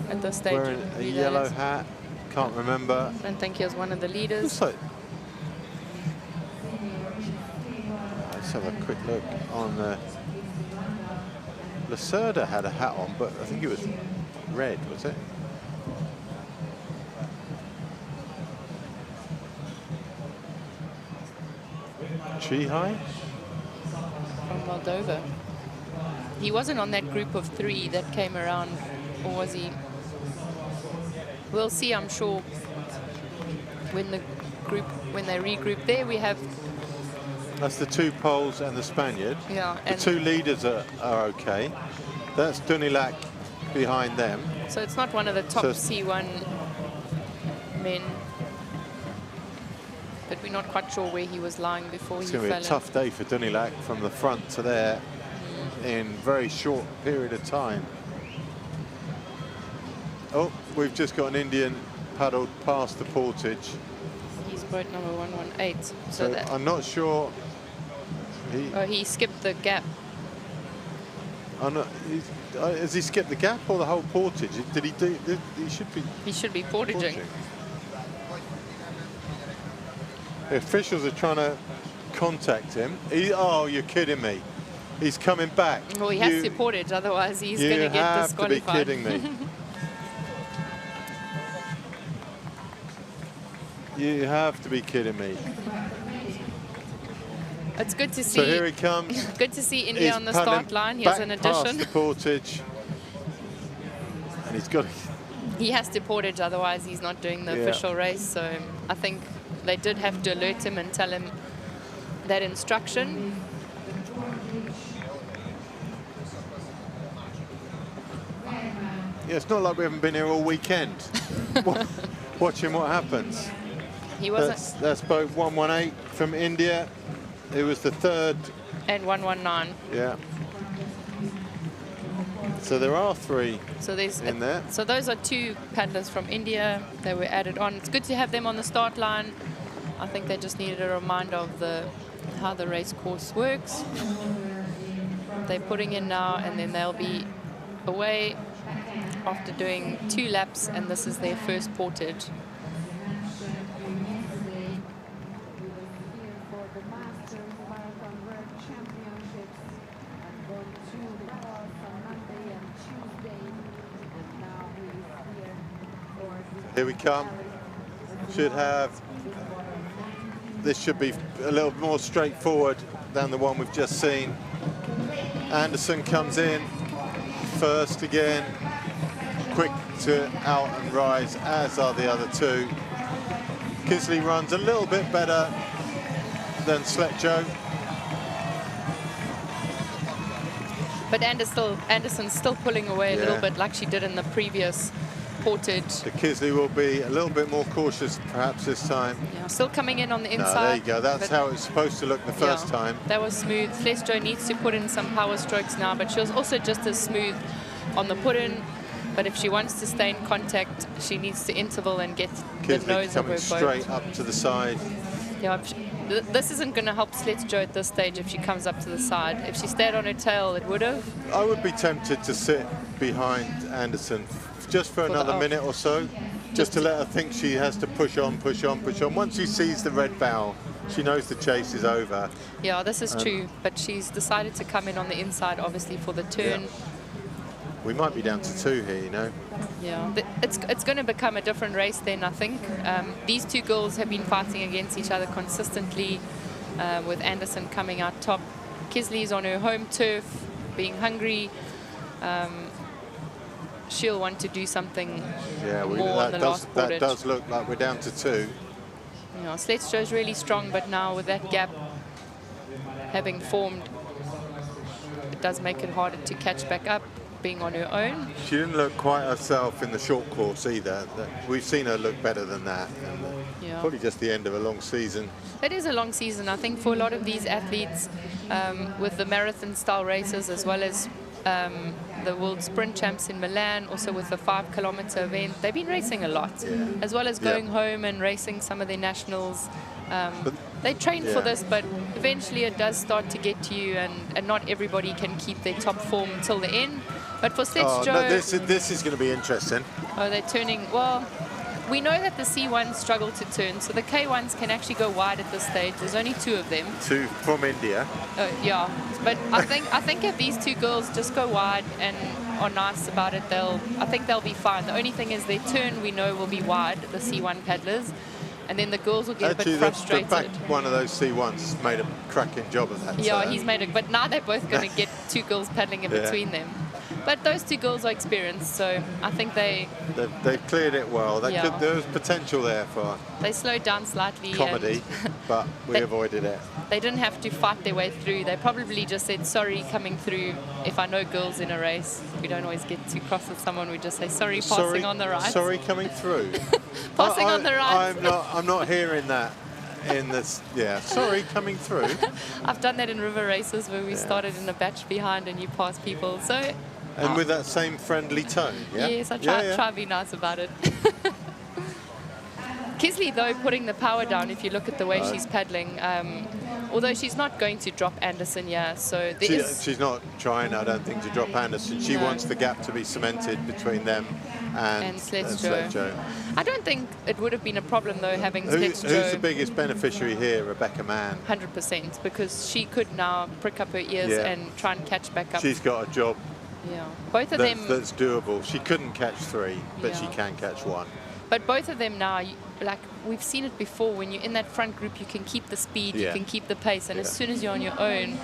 at this stage. wearing a yellow hat. Can't remember. I don't think he was one of the leaders. Looks like, let's have a quick look on the. Lacerda had a hat on, but I think it was red, was it? Chihai? From Moldova. He wasn't on that group of 3 that came around, or was he? We'll see, I'm sure, when they regroup. There we have... That's the two Poles and the Spaniard. Yeah, the two leaders are okay. That's Dunilac behind them. So it's not one of the top C1 men. But we're not quite sure where he was lying before he fell in. It's going to be a tough day for Dunilac from the front to there in very short period of time. Oh, we've just got an Indian paddled past the portage. He's boat number 118. So that, I'm not sure. He skipped the gap. Has he skipped the gap or the whole portage? Did he do? He should be portaging. The officials are trying to contact him. Oh, you're kidding me. He's coming back. Well, he has to portage, otherwise he's going to get disqualified. You have to be kidding me. You have to be kidding me. It's good to see. So here he comes. Good to see India on the start line. Here's an addition. Past the portage. And he's got. He has to portage, otherwise he's not doing the official race. So I think they did have to alert him and tell him that instruction. Yeah, it's not like we haven't been here all weekend watching what happens. He wasn't. That's boat 118 from India. It was the third. And 119. Yeah. So there are 3 in there. So those are 2 paddlers from India. They were added on. It's good to have them on the start line. I think they just needed a reminder of how the race course works. They're putting in now, and then they'll be away after doing 2 laps, and this is their first portage. Here we come. This should be a little more straightforward than the one we've just seen. Anderson comes in first again, quick to out and rise, as are the other two. Kisley runs a little bit better than Sletjo. But Anderson's still pulling away a little bit like she did in the previous portage. So Kisley will be a little bit more cautious perhaps this time. Yeah, still coming in on the inside. No, there you go. That's how it's supposed to look the first time. That was smooth. Sletjo needs to put in some power strokes now, but she was also just as smooth on the put-in. But if she wants to stay in contact, she needs to interval and get the nose of her boat. Straight up to the side. Yeah, this isn't going to help Sletjo at this stage if she comes up to the side. If she stayed on her tail, it would have. I would be tempted to sit behind Anderson just for another minute or so, just to let her think she has to push on, push on, push on. Once she sees the red bow, she knows the chase is over. Yeah, this is true, but she's decided to come in on the inside, obviously, for the turn. Yeah. We might be down to 2 here, you know. Yeah, it's going to become a different race then, I think. These two girls have been fighting against each other consistently, with Anderson coming out top. Kisley's on her home turf, being hungry. She'll want to do something more on the last portage. That does look like we're down to 2. You know, Sletjo's really strong, but now with that gap having formed, it does make it harder to catch back up, being on her own. She didn't look quite herself in the short course either. We've seen her look better than that. And probably just the end of a long season. It is a long season, I think, for a lot of these athletes, with the marathon-style races as well as the World Sprint Champs in Milan, also with the 5-kilometer event. They've been racing a lot, as well as going home and racing some of their nationals. They train for this, but eventually it does start to get to you, and not everybody can keep their top form until the end. But for Sletjo... no, this is going to be interesting. Oh, they're turning... Well, we know that the C1s struggle to turn, so the K1s can actually go wide at this stage. There's only 2 of them. 2 from India. Yeah, but I think if these 2 girls just go wide and are nice about it, I think they'll be fine. The only thing is their turn we know will be wide, the C1 paddlers, and then the girls will get a bit frustrated. The back one of those C1s made a cracking job of that. Yeah, he's made it, but now they're both going to get 2 girls paddling in between them. But those 2 girls are experienced, so I think they've cleared it well. There was potential there for... They slowed down slightly. Comedy, but we avoided it. They didn't have to fight their way through. They probably just said, sorry, coming through. If I know girls in a race, we don't always get too cross with someone. We just say, sorry, passing on the right. Sorry, coming through. Passing on the right. I'm not hearing that in this. Yeah, sorry, coming through. I've done that in river races where we started in a batch behind and you pass people. So... And with that same friendly tone, yeah? Yes, I try to be nice about it. Kisley, though, putting the power down, if you look at the way she's paddling, although she's not going to drop Anderson, so she's not trying, I don't think, to drop Anderson. She wants the gap to be cemented between them and Sletjo. I don't think it would have been a problem, though, having Sletjo. Who's the biggest beneficiary here? Rebecca Mann. 100%, because she could now prick up her ears and try and catch back up. She's got a job. Yeah, both of them. That's doable. She couldn't catch 3, but she can catch 1. But both of them now, like we've seen it before, when you're in that front group, you can keep the speed, you can keep the pace, and as soon as you're on your own,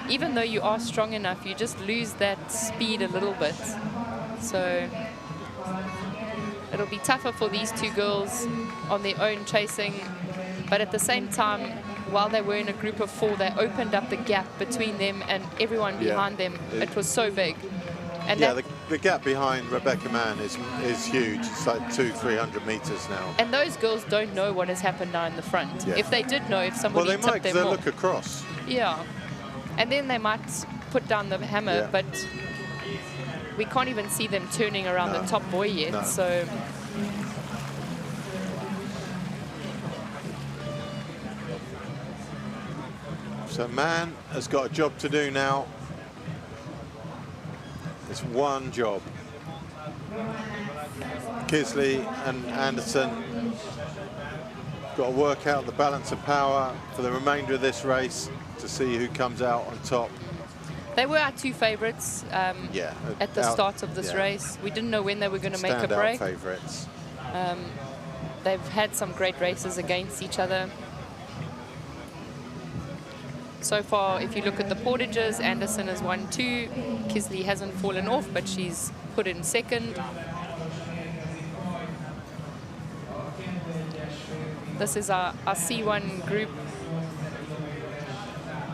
even though you are strong enough, you just lose that speed a little bit. So it'll be tougher for these 2 girls on their own chasing, but at the same time, while they were in a group of 4, they opened up the gap between them and everyone behind them. It was so big. And the gap behind Rebecca Mann is huge. It's like 200-300 meters now. And those girls don't know what has happened now in the front. If they did know, if somebody tipped them off. Well, they might, because they look across. Yeah. And then they might put down the hammer, but we can't even see them turning around the top buoy yet. So... So Mann has got a job to do now. It's one job. Kisley and Anderson got to work out the balance of power for the remainder of this race to see who comes out on top. They were our two favourites Yeah, at the start of this race. We didn't know when they were going to make a Standout break. favourites. They've had some great races against each other. So far, if you look at the portages, Anderson has won 2. Kisley hasn't fallen off, but she's put in second. This is our C1 group,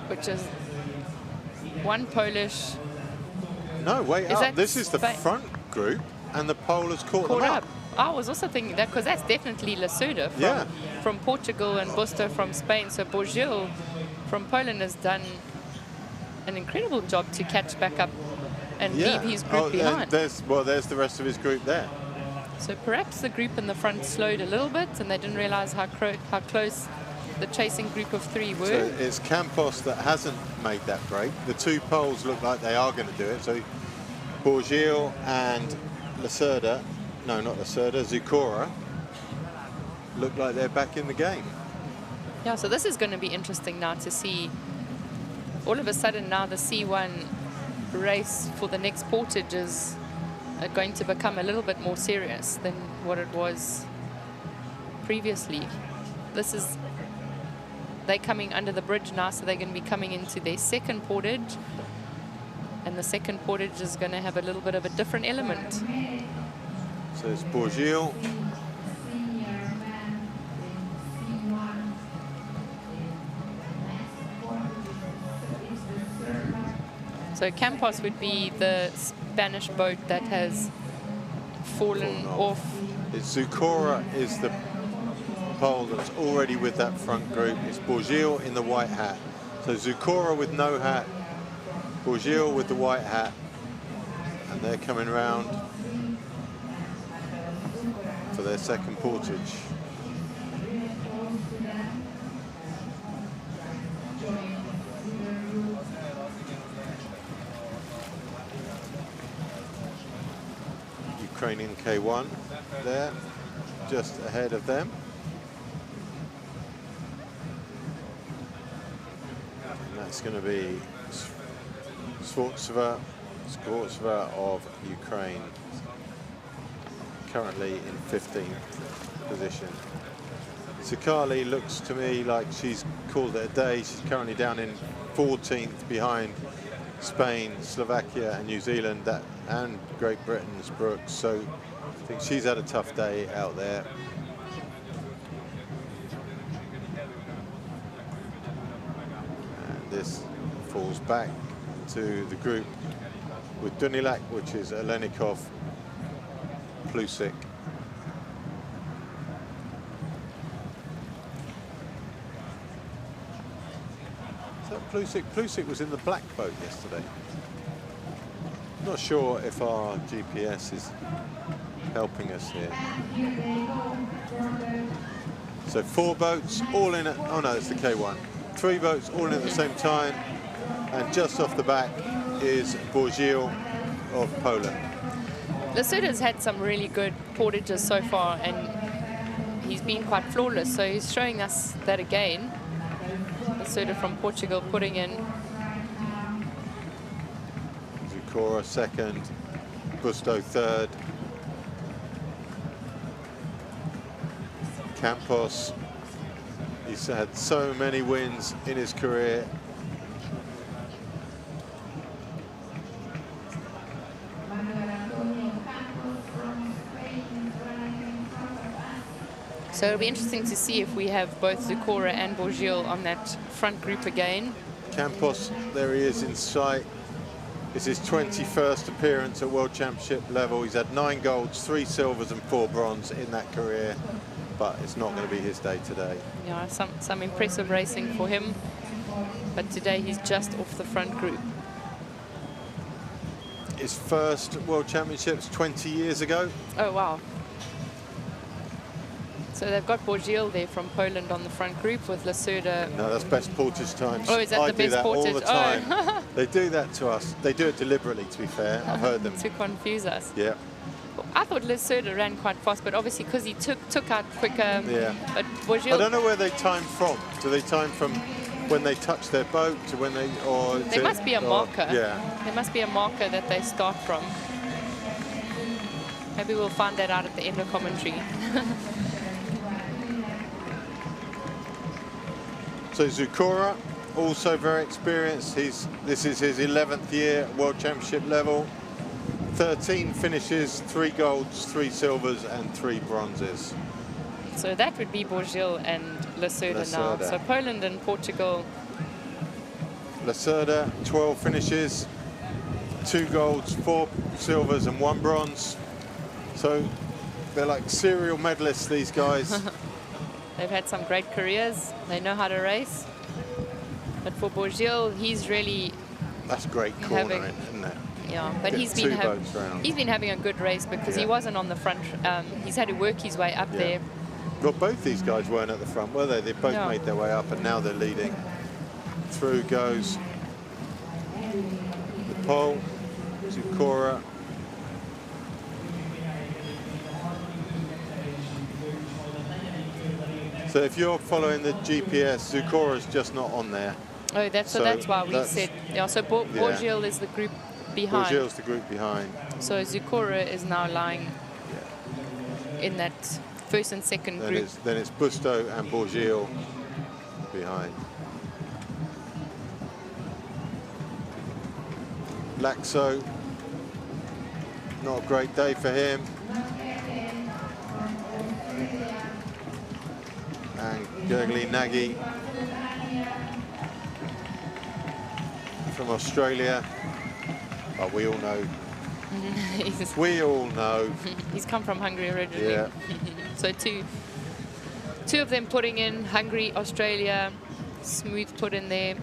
which is 1 Polish. No, wait Is up. that This is the Spain? front group, and the pole has caught Caught them up. I was also thinking that because that's definitely Lacerda from Portugal and Busto from Spain. So Gyor from Poland has done an incredible job to catch back up and leave his group behind. There's the rest of his group there. So perhaps the group in the front slowed a little bit and they didn't realize how close the chasing group of 3 were. So it's Campos that hasn't made that break. The 2 poles look like they are going to do it. So Gyor and Lacerda, no, not Lacerda, Zukora, look like they're back in the game. Yeah, so this is going to be interesting now to see. All of a sudden now the C1 race for the next portage is going to become a little bit more serious than what it was previously. They're coming under the bridge now, so they're going to be coming into their second portage. And the second portage is going to have a little bit of a different element. So it's Gyor. So Campos would be the Spanish boat that has fallen off. It's Zukora is the pole that's already with that front group. It's Gyor in the white hat. So Zukora with no hat, Gyor with the white hat, and they're coming round for their second portage. Ukrainian K1 there, just ahead of them. And that's going to be Svortsova of Ukraine, currently in 15th position. Sakali looks to me like she's called it a day. She's currently down in 14th behind Spain, Slovakia and New Zealand and Great Britain's Brooks. So I think she's had a tough day out there. And this falls back to the group with Dunilak, which is Olenikov, Plusik. Plusik was in the black boat yesterday. Not sure if our GPS is helping us here. So 4 boats all in at, oh no, it's the K1. 3 boats all in at the same time, and just off the back is Gyor of Poland. Lacerda's had some really good portages so far and he's been quite flawless, so he's showing us that again. Lacerda from Portugal putting in. Zukora second, Busto third. Campos, he's had so many wins in his career. So it'll be interesting to see if we have both Zukora and Gyor on that front group again. Campos, there he is in sight. It's his 21st appearance at World Championship level. He's had 9 golds, 3 silvers and 4 bronze in that career, but it's not going to be his day today. Yeah, some impressive racing for him, but today he's just off the front group. His first World Championships 20 years ago. Oh, wow. So they've got Borgil there from Poland on the front group with Lacerda. No, that's best portage times. Oh, is that I the do best that portage? all the time. Oh. They do that to us. They do it deliberately, to be fair. I've heard them. To confuse us. Yeah. I thought Lacerda ran quite fast, but obviously because he took out quicker. Yeah. But I Borgil, don't know where they time from. Do they time from when they touch their boat to when they, or there must be a marker. Yeah. There must be a marker that they start from. Maybe we'll find that out at the end of commentary. So Zukora, also very experienced. This is his 11th year at World Championship level. 13 finishes, 3 golds, 3 silvers, and 3 bronzes. So that would be Borgil and Lacerda now. Lacerda. So Poland and Portugal. Lacerda, 12 finishes, 2 golds, 4 silvers, and 1 bronze. So they're like serial medalists, these guys. They've had some great careers. They know how to race. But for Borgil, he's really, That's great cornering, isn't it? yeah. But Get he's 2 been boats round. he's been having a good race because he Yeah. wasn't on the front. He's had to work his way up Yeah. there. Well, both these guys weren't at the front, were they? They both No. made their way up, and now they're leading. Through goes the pole, Zukora. So if you're following the GPS, Zukora's just not on there. Oh, that's So that's why we that's- said, yeah. So Borgil is the group behind. Borgil's the group behind. So Zukora is now lying in that first and second group. Then it's Busto and Borgil behind. Laxo, not a great day for him. And Gurgly Nagy from Australia. But we all know. We all know. He's come from Hungary originally. Yeah. So two of them putting in Hungary, Australia, smooth put in there.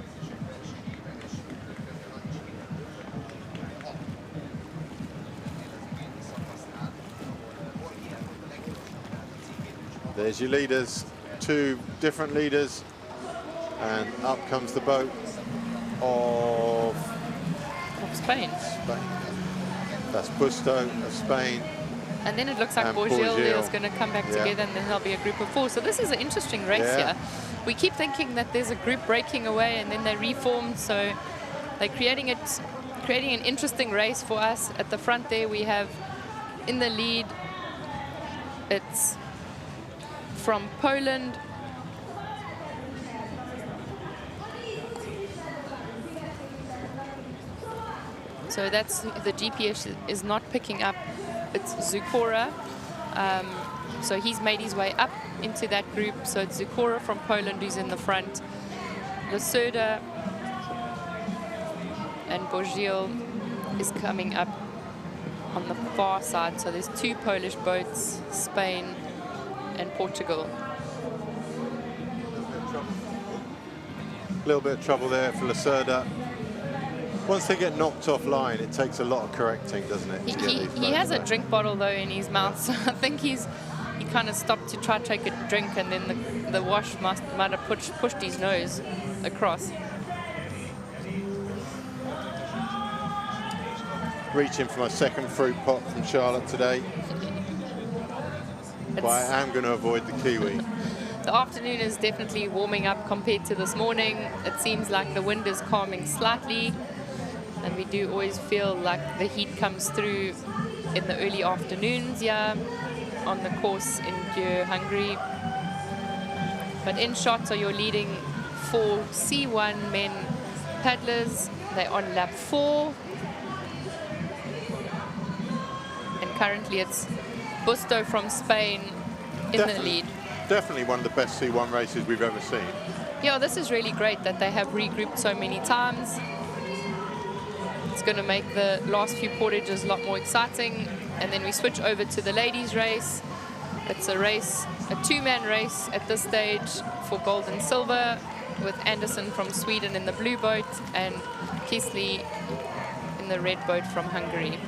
There's your leaders, 2 different leaders, and up comes the boat of Spain. Spain. That's Busto of Spain. And then it looks like And Borgil Borgil. is going to come back Yeah. together, and then there'll be a group of 4. So this is an interesting race Yeah. here. We keep thinking that there's a group breaking away and then they reform. So they're creating an interesting race for us. At the front there we have in the lead, it's from Poland. So that's the GPS is not picking up. It's Zukora. So he's made his way up into that group. So it's Zukora from Poland who's in the front. Lacerda and Borgil is coming up on the far side. So there's 2 Polish boats, Spain and Portugal. A little bit of trouble there for Lacerda. Once they get knocked offline, it takes a lot of correcting, doesn't it? to get these He boats has a back. drink bottle though in his mouth, so I think he kind of stopped to try to take a drink, and then the wash might have pushed his nose across. Reaching for my second fruit pot from Charlotte today. But I am going to avoid the kiwi. The afternoon is definitely warming up compared to this morning. It seems like the wind is calming slightly, and we do always feel like the heat comes through in the early afternoons here on the course in Gyor, Hungary. But in shots are your leading 4 C1 men paddlers. They're on lap 4. And currently it's Busto from Spain in the lead. Definitely one of the best C1 races we've ever seen. Yeah, this is really great that they have regrouped so many times. It's going to make the last few portages a lot more exciting. And then we switch over to the ladies' race. It's a race, a 2-man race at this stage for gold and silver, with Anderson from Sweden in the blue boat and Kisley in the red boat from Hungary.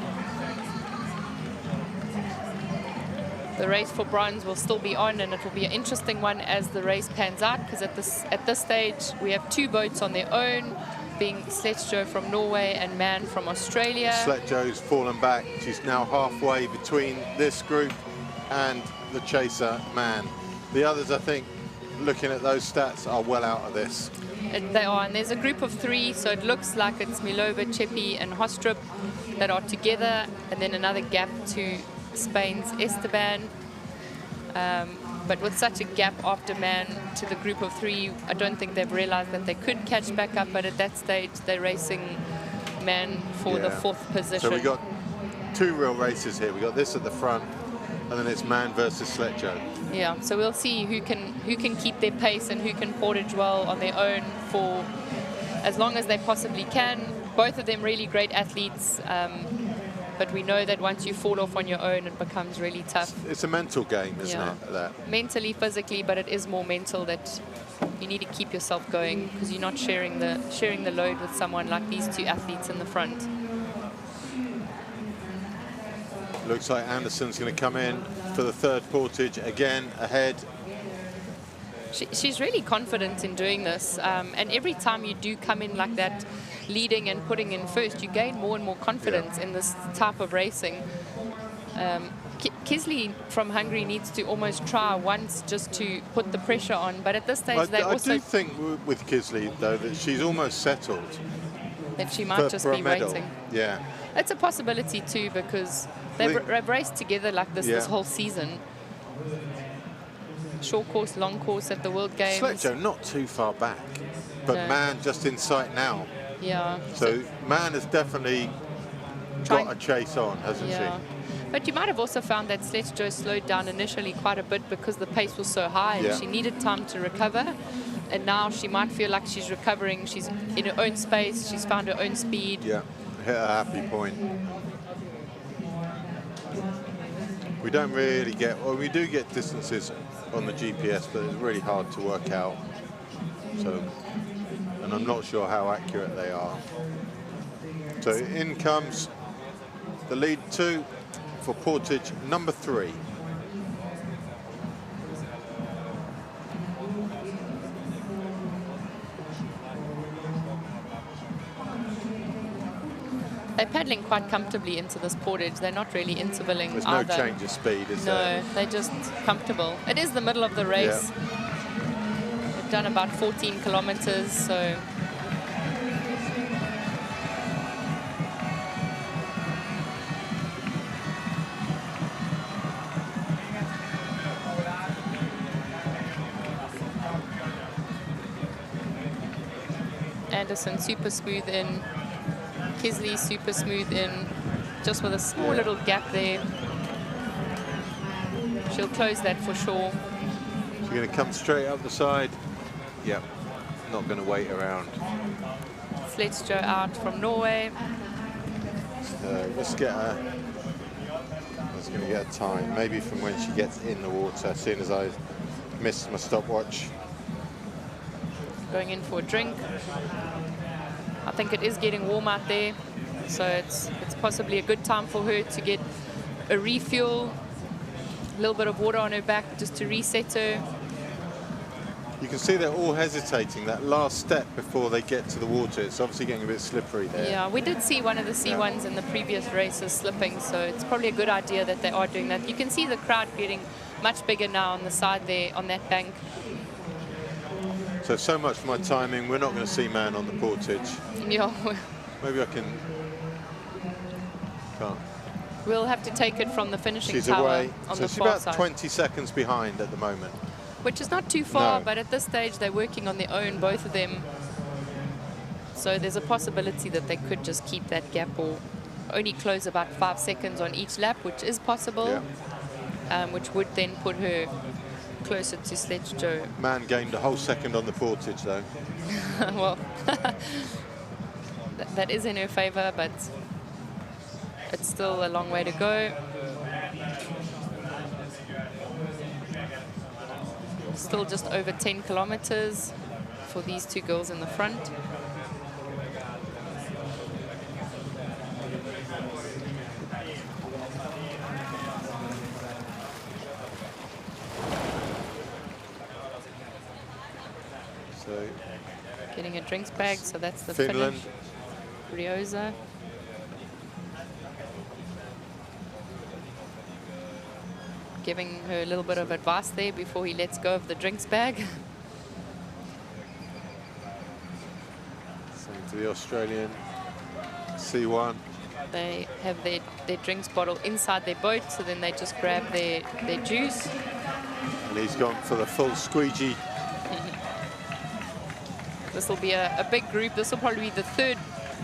The race for bronze will still be on, and it will be an interesting one as the race pans out, because at this stage we have 2 boats on their own, being Sletjo from Norway and Man from Australia. Sletjo's fallen back. She's now halfway between this group and the chaser, Man. The others, I think, looking at those stats, are well out of this. And they are, and there's a group of 3, so it looks like it's Milova, Chepi and Hostrup that are together, and then another gap to Spain's Esteban. But with such a gap after Man to the group of 3, I don't think they've realized that they could catch back up, but at that stage they're racing Man for the 4th position. So we got 2 real races here. We got this at the front, and then it's Man versus Sletjo. Yeah, so we'll see who can keep their pace and who can portage well on their own for as long as they possibly can. Both of them really great athletes, but we know that once you fall off on your own, it becomes really tough. It's a mental game, isn't it? That. Mentally, physically, but it is more mental, that you need to keep yourself going, because you're not sharing the load with someone like these 2 athletes in the front. Looks like Anderson's going to come in for the 3rd portage, again ahead. She's really confident in doing this, and every time you do come in like that, leading and putting in first, you gain more and more confidence in this type of racing. Kisley from Hungary needs to almost try once just to put the pressure on, but at this stage I do think with Kisley, though, that she's almost settled. That she might just be waiting. Yeah. It's a possibility too, because they've raced together like this whole season. Short course, long course at the World Games. Sletjo not too far back, but Man just in sight now. Yeah. So Man has definitely got a chase on, hasn't she? But you might have also found that Sletjo slowed down initially quite a bit because the pace was so high and she needed time to recover. And now she might feel like she's recovering. She's in her own space. She's found her own speed. Yeah, hit a happy point. We don't really get, well, we do get distances on the GPS, but it's really hard to work out. So, and I'm not sure how accurate they are. So in comes the lead 2 for portage number 3. They're paddling quite comfortably into this portage. They're not really intervalling There's either. no change of speed, is there? No, they're just comfortable. It is the middle of the race. They've done about 14 kilometers, so... Anderson super smooth in. Kisley super smooth in, just with a small little gap there. She'll close that for sure. She's going to come straight up the side. Yep, not going to wait around. Sletjo out from Norway. Let's get her. I was going to get a time, maybe from when she gets in the water, as soon as I missed my stopwatch. Going in for a drink. I think it is getting warm out there, so it's possibly a good time for her to get a refuel, a little bit of water on her back just to reset her. You can see they're all hesitating, that last step before they get to the water. It's obviously getting a bit slippery there. Yeah, we did see one of the C1s in the previous races slipping, so it's probably a good idea that they are doing that. You can see the crowd getting much bigger now on the side there, on that bank. So much for my timing. We're not going to see Man on the portage. Yeah. Maybe I can... Can't. We'll have to take it from the finishing She's tower away. on So the she's far about side. 20 seconds behind at the moment. Which is not too far, No. but at this stage they're working on their own, both of them. So there's a possibility that they could just keep that gap or only close about 5 seconds on each lap, which is possible, which would then put her closer to Sletjo. Man gained a whole second on the portage, though. Well, that is in her favor, but it's still a long way to go. Still just over 10 kilometers for these 2 girls in the front. So getting a drinks bag, so that's the Finland. finish. Rioza. Giving her a little bit of advice there before he lets go of the drinks bag. Same to the Australian. C1. They have their drinks bottle inside their boat, so then they just grab their juice. And he's gone for the full squeegee. This will be a big group. This will probably be the third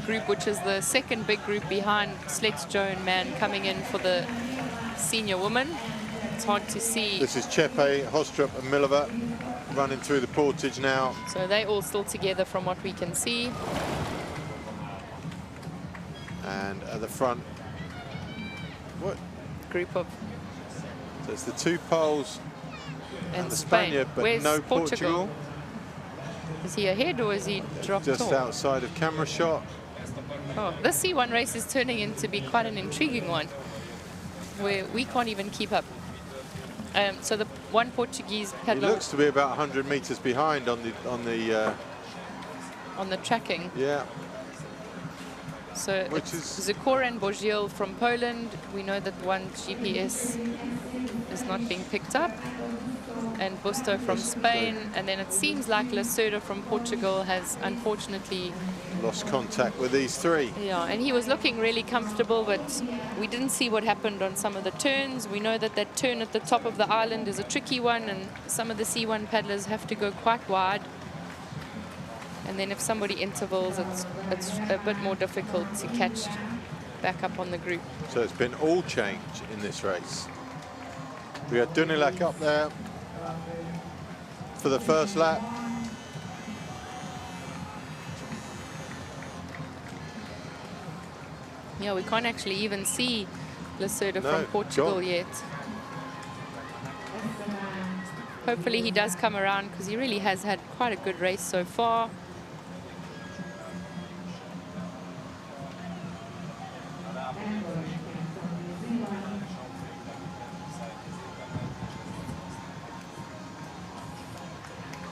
group, which is the second big group behind Sledge Joan Man coming in for the senior woman. It's hard to see. This is Chepe, Hostrup and Milova running through the portage now. So they're all still together from what we can see. And at the front, what? Group of... So it's the two Poles and the Spain. Spaniard, but Where's no Portugal. Is he ahead or is he dropped Just off? outside of camera shot. Oh, this C1 race is turning into be quite an intriguing one, where we can't even keep up. So the one Portuguese He paddler looks to be about 100 meters behind on the tracking. yeah. So Which it's is- Zakora and Borgil from Poland. We know that one GPS is not being picked up. And Busto from Spain. And then it seems like Lacerda from Portugal has unfortunately... Lost contact with these three. Yeah, and he was looking really comfortable, but we didn't see what happened on some of the turns. We know that that turn at the top of the island is a tricky one, and some of the C1 paddlers have to go quite wide. And then if somebody intervals, it's a bit more difficult to catch back up on the group. So it's been all change in this race. We had Dunilak up there for the first lap. Yeah, we can't actually even see Lacerda No, from Portugal gone. yet. Hopefully he does come around, because he really has had quite a good race so far.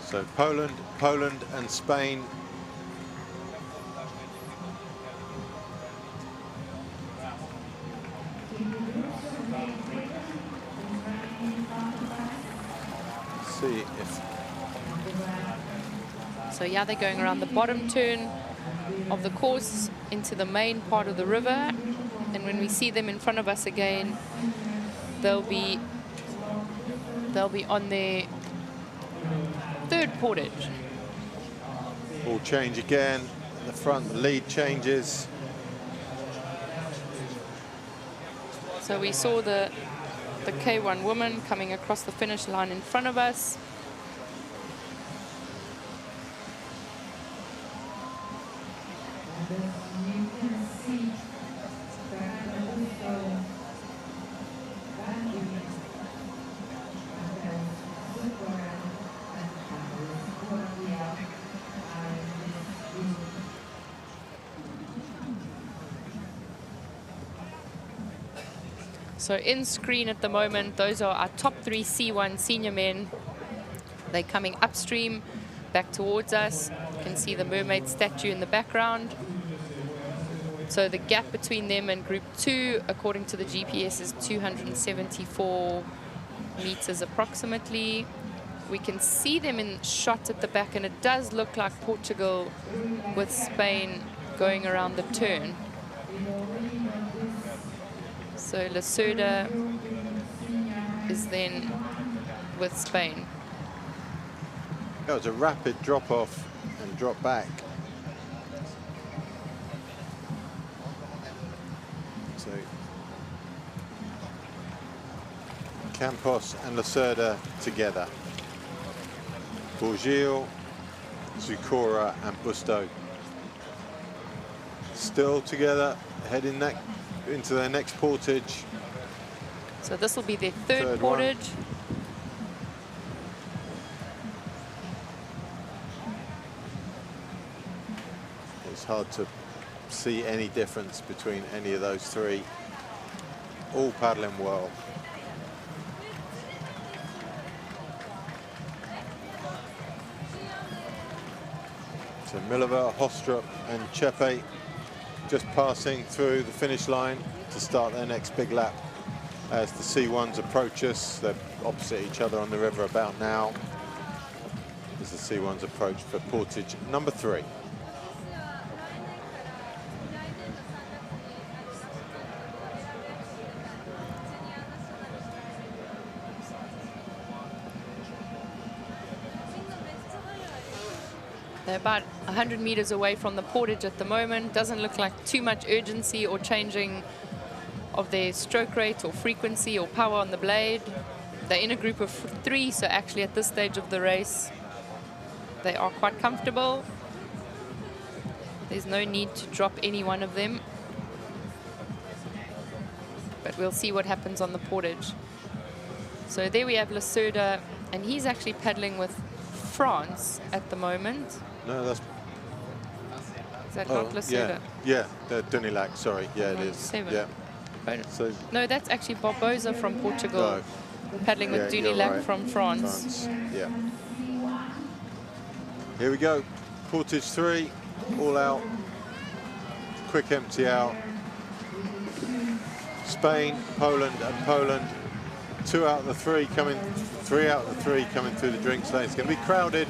So Poland and Spain. See if So yeah, they're going around the bottom turn of the course into the main part of the river. And when we see them in front of us again, they'll be on their third portage. all change again. The front, the lead changes. So we saw the K1 woman coming across the finish line in front of us. So in screen at the moment, those are our top three C1 senior men. They're coming upstream, back towards us. You can see the mermaid statue in the background. So the gap between them and group 2, according to the GPS, is 274 meters approximately. We can see them in shot at the back, and it does look like Portugal with Spain going around the turn. So Lacerda is then with Spain. That was a rapid drop off and drop back. So Campos and Lacerda together. Borgil, Zakora and Busto still together, heading into their next portage. So this will be their third one. portage. It's hard to see any difference between any of those three. All paddling well. So Milova, Hostrup and Chepe just passing through the finish line to start their next big lap as the C1s approach us. They're opposite each other on the river about now as the C1s approach for portage number 3. They're about 100 meters away from the portage at the moment. Doesn't look like too much urgency or changing of their stroke rate or frequency or power on the blade. They're in a group of 3, so actually at this stage of the race, they are quite comfortable. There's no need to drop any one of them. But we'll see what happens on the portage. So there we have Lacerda, and he's actually paddling with France at the moment. No, that's... Is that not Lacerda? Yeah, the Dunilac, sorry. Yeah, it is. 7. Yeah. So, no, that's actually Barbosa from Portugal, paddling with Dunilac right. From France. Yeah. Here we go. Portage 3, all out. Quick empty out. Spain, Poland, and Poland. 2 out of the 3 coming, 3 out of the 3 coming through the drinks lane. It's going to be crowded.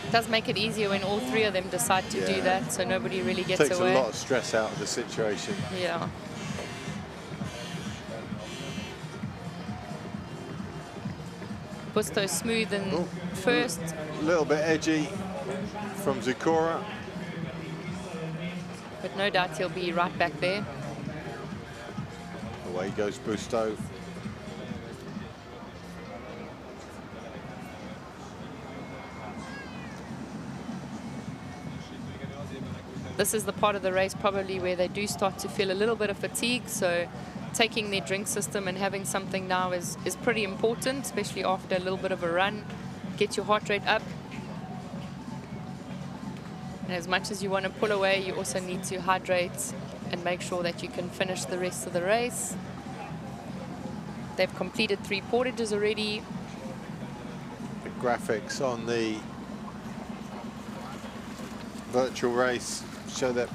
It does make it easier when all 3 of them decide to do that, so nobody really gets away. Takes a lot of stress out of the situation. Yeah. Busto smooth and first. A little bit edgy from Zukora. But no doubt he'll be right back there. Away goes Busto. This is the part of the race probably where they do start to feel a little bit of fatigue, so taking their drink system and having something now is pretty important, especially after a little bit of a run. Get your heart rate up. And as much as you want to pull away, you also need to hydrate and make sure that you can finish the rest of the race. They've completed 3 portages already. The graphics on the virtual race show that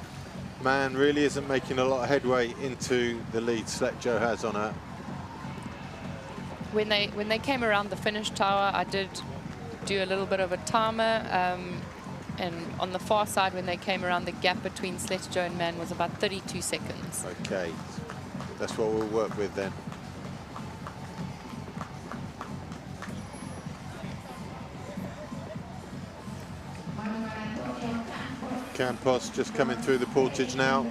Man really isn't making a lot of headway into the lead Sletjo has on her. When they came around the finish tower, I did do a little bit of a timer, and on the far side when they came around, the gap between Sletjo and Man was about 32 seconds. Okay, that's what we'll work with then. Campos just coming through the portage now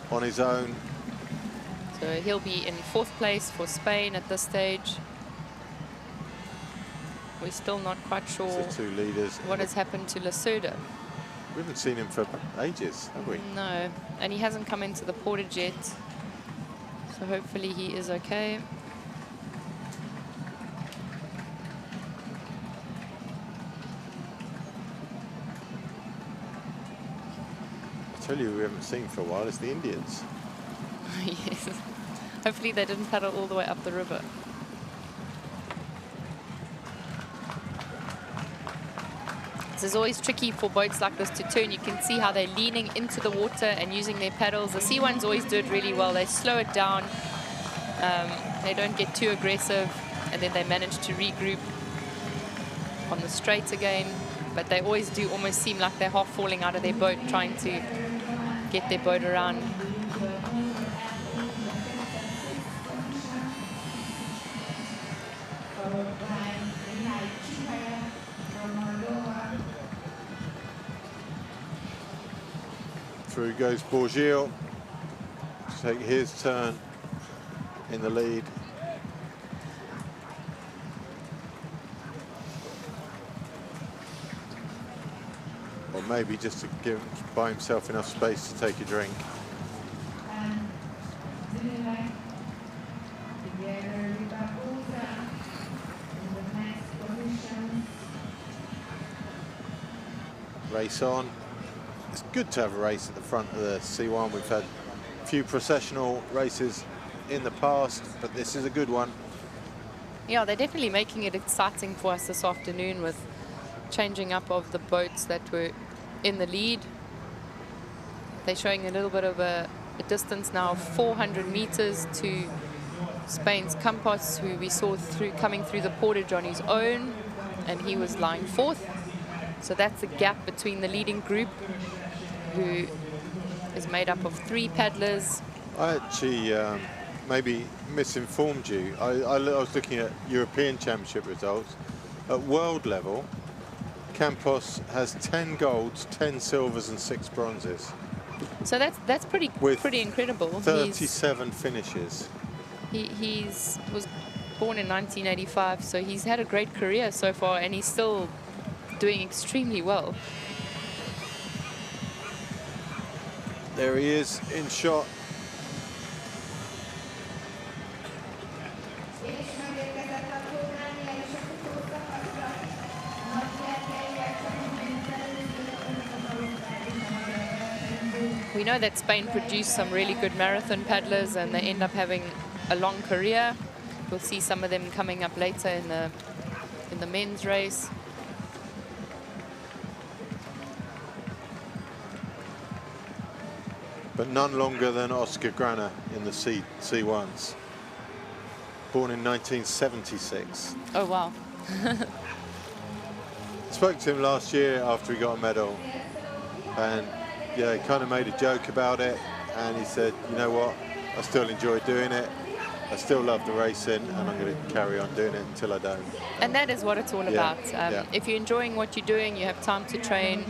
on his own. So he'll be in 4th place for Spain at this stage. We're still not quite sure the 2 leaders. What has happened to Lacerda. We haven't seen him for ages, have we? No, and he hasn't come into the portage yet. So hopefully he is okay. I tell you, we haven't seen for a while is the Indians. Yes. Hopefully they didn't paddle all the way up the river. This is always tricky for boats like this to turn. You can see how they're leaning into the water and using their paddles. The C1s always do it really well. They slow it down. They don't get too aggressive, and then they manage to regroup on the straight again. But they always do almost seem like they're half falling out of their boat, trying to get their boat around. Through goes Bourgil to take his turn in the lead. Or maybe just to buy himself enough space to take a drink. Race on. It's good to have a race at the front of the C1. We've had a few processional races in the past, but this is a good one. Yeah, they're definitely making it exciting for us this afternoon with changing up of the boats that were in the lead. They're showing a little bit of a distance now of 400 meters to Spain's Campos, who we saw coming through the portage on his own, and he was lying fourth. So that's a gap between the leading group, who is made up of 3 paddlers. I actually maybe misinformed you. I was looking at European Championship results. At world level, Campos has 10 golds, 10 silvers and 6 bronzes. So that's pretty incredible. 37 finishes. He was born in 1985, so he's had a great career so far, and he's still doing extremely well. There he is in shot. We know that Spain produced some really good marathon paddlers, and they end up having a long career. We'll see some of them coming up later in the men's race. But none longer than Oscar Grana in the C1s. Born in 1976. Oh, wow. Spoke to him last year after he got a medal, and yeah, he kind of made a joke about it, and he said, you know what, I still enjoy doing it, I still love the racing, and I'm going to carry on doing it until I don't. And that is what it's all about. Yeah. If you're enjoying what you're doing, you have time to train,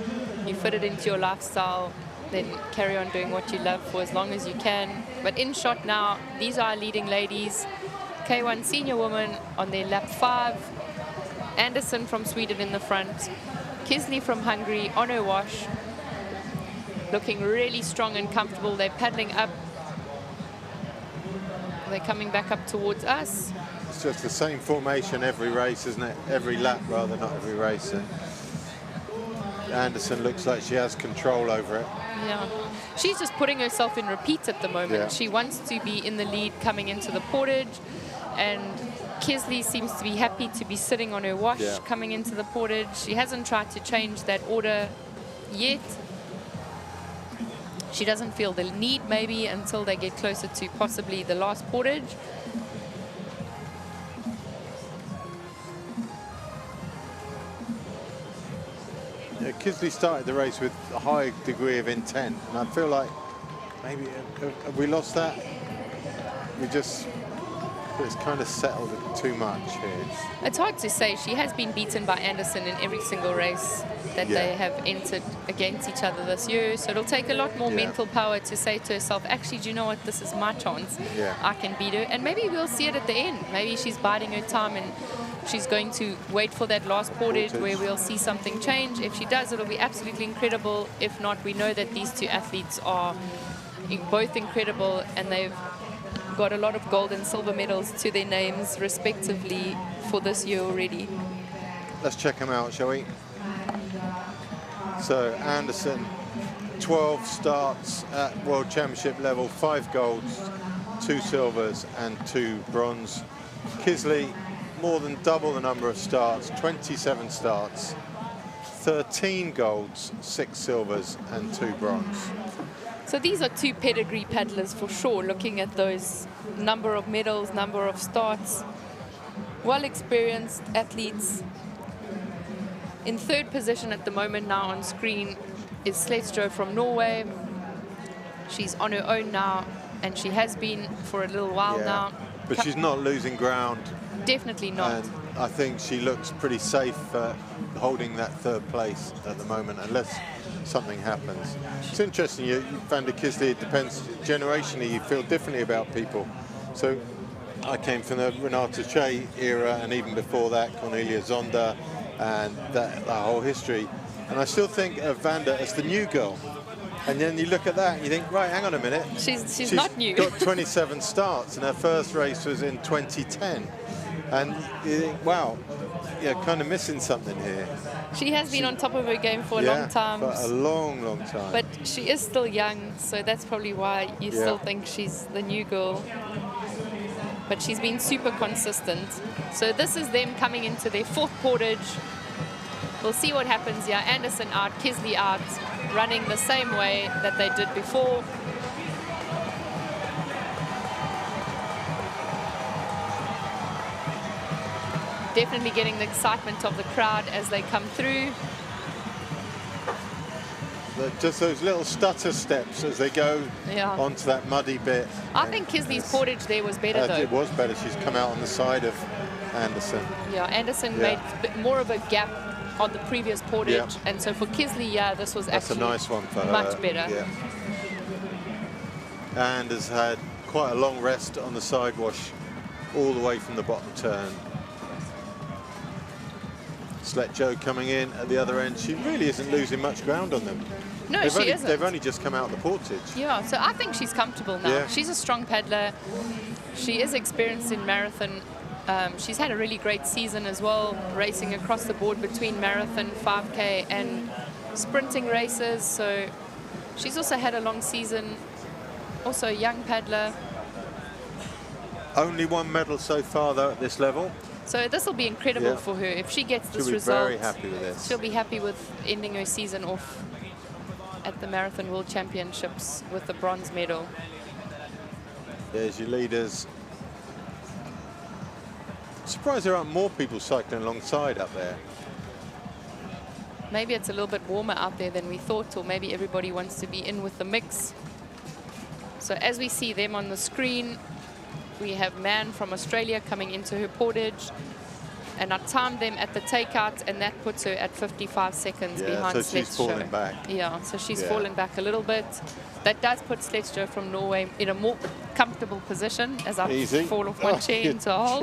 you fit it into your lifestyle, then carry on doing what you love for as long as you can. But in shot now, these are our leading ladies. K1 senior woman on their lap 5. Anderson from Sweden in the front. Kisley from Hungary on her wash. Looking really strong and comfortable. They're paddling up. They're coming back up towards us. It's just the same formation every race, isn't it? Every lap, rather, not every race. And Anderson looks like she has control over it. Yeah, she's just putting herself in repeats at the moment. Yeah. She wants to be in the lead coming into the portage, and Kisley seems to be happy to be sitting on her wash coming into the portage. She hasn't tried to change that order yet. She doesn't feel the need maybe until they get closer to possibly the last portage. Yeah, Kisley started the race with a high degree of intent, and I feel like maybe have we lost that? It's kind of settled too much here. It's hard to say. She has been beaten by Anderson in every single race that they have entered against each other this year. So it'll take a lot more mental power to say to herself, actually, do you know what? This is my chance. I can beat her. And maybe we'll see it at the end. Maybe she's biding her time and she's going to wait for that last portage where we'll see something change. If she does, it'll be absolutely incredible. If not, we know that these two athletes are both incredible, and they've got a lot of gold and silver medals to their names respectively for this year already. Let's check them out, shall we? So Anderson, 12 starts at World Championship level, 5 golds, 2 silvers and 2 bronze. Kisley, more than double the number of starts, 27 starts, 13 golds, 6 silvers and 2 bronze. So these are 2 pedigree paddlers for sure, looking at those number of medals, number of starts. Well-experienced athletes. In 3rd position at the moment now on screen is Gyor from Norway. She's on her own now, and she has been for a little while now. But she's not losing ground. Definitely not. And I think she looks pretty safe holding that 3rd place at the moment, unless something happens. It's interesting, you found Kisley, it depends, generationally you feel differently about people. So I came from the Renata Che era, and even before that, Cornelia Zonda, and that whole history. And I still think of Vanda as the new girl. And then you look at that and you think, right, hang on a minute. She's not new. Got 27 starts, and her first race was in 2010. And you think, wow, kind of missing something here. She has been on top of her game for a long time. For a long, long time. But she is still young, so that's probably why you still think she's the new girl. but she's been super consistent. So this is them coming into their 4th portage. We'll see what happens here. Anderson out, Kisley out, running the same way that they did before. Definitely getting the excitement of the crowd as they come through. Just those little stutter steps as they go onto that muddy bit. I think Kisley's portage there was better though. It was better. She's come out on the side of Anderson. Yeah, Anderson made more of a gap on the previous portage, and so for Kisley, this was actually a nice one for her. Much better. Yeah. And has had quite a long rest on the side wash all the way from the bottom turn. Slet Joe coming in at the other end. She really isn't losing much ground on them. No, she isn't. They've only just come out of the portage. Yeah, so I think she's comfortable now. Yeah. She's a strong paddler. She is experienced in marathon. She's had a really great season as well, racing across the board between marathon, 5K, and sprinting races. So she's also had a long season. Also a young paddler. Only 1 medal so far, though, at this level. So this will be incredible for her. If she gets this result, she'll be very happy with this. She'll be happy with ending her season off at the Marathon World Championships with the bronze medal. There's your leaders. Surprised there aren't more people cycling alongside up there. Maybe it's a little bit warmer out there than we thought, or maybe everybody wants to be in with the mix. So as we see them on the screen, we have Man from Australia coming into her portage, and I timed them at the takeout, and that puts her at 55 seconds behind so she's falling back. Yeah, so she's fallen back a little bit. That does put Sletjo from Norway in a more comfortable position as I fall off one chair into a hole.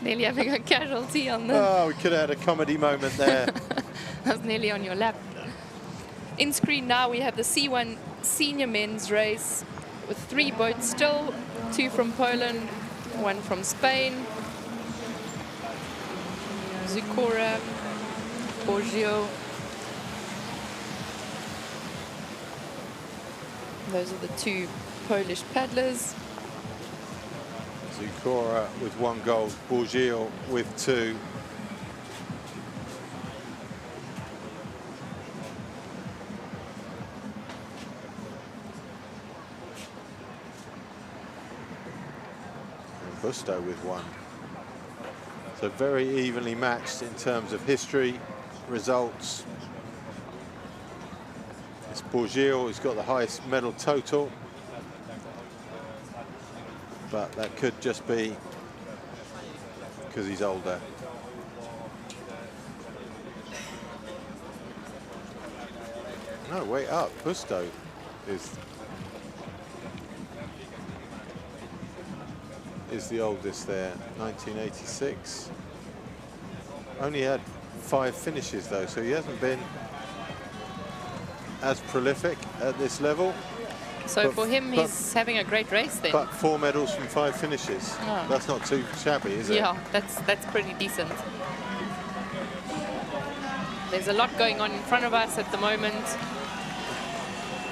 Nearly having a casualty on the... Oh, we could have had a comedy moment there. That was nearly on your lap. In screen now we have the C1 senior men's race with 3 boats still, 2 from Poland, 1 from Spain. Zukora, Borgio. Those are the 2 Polish paddlers. Zukora with 1 gold, Borgio with 2. And Busto with 1. So very evenly matched in terms of history, results. It's Borgio who's got the highest medal total, but that could just be because he's older. No, wait up, Busto is the oldest there, 1986. Only had 5 finishes though, so he hasn't been as prolific at this level. So for him, he's having a great race then. But 4 medals from 5 finishes. Oh. That's not too shabby, is it? Yeah, that's pretty decent. There's a lot going on in front of us at the moment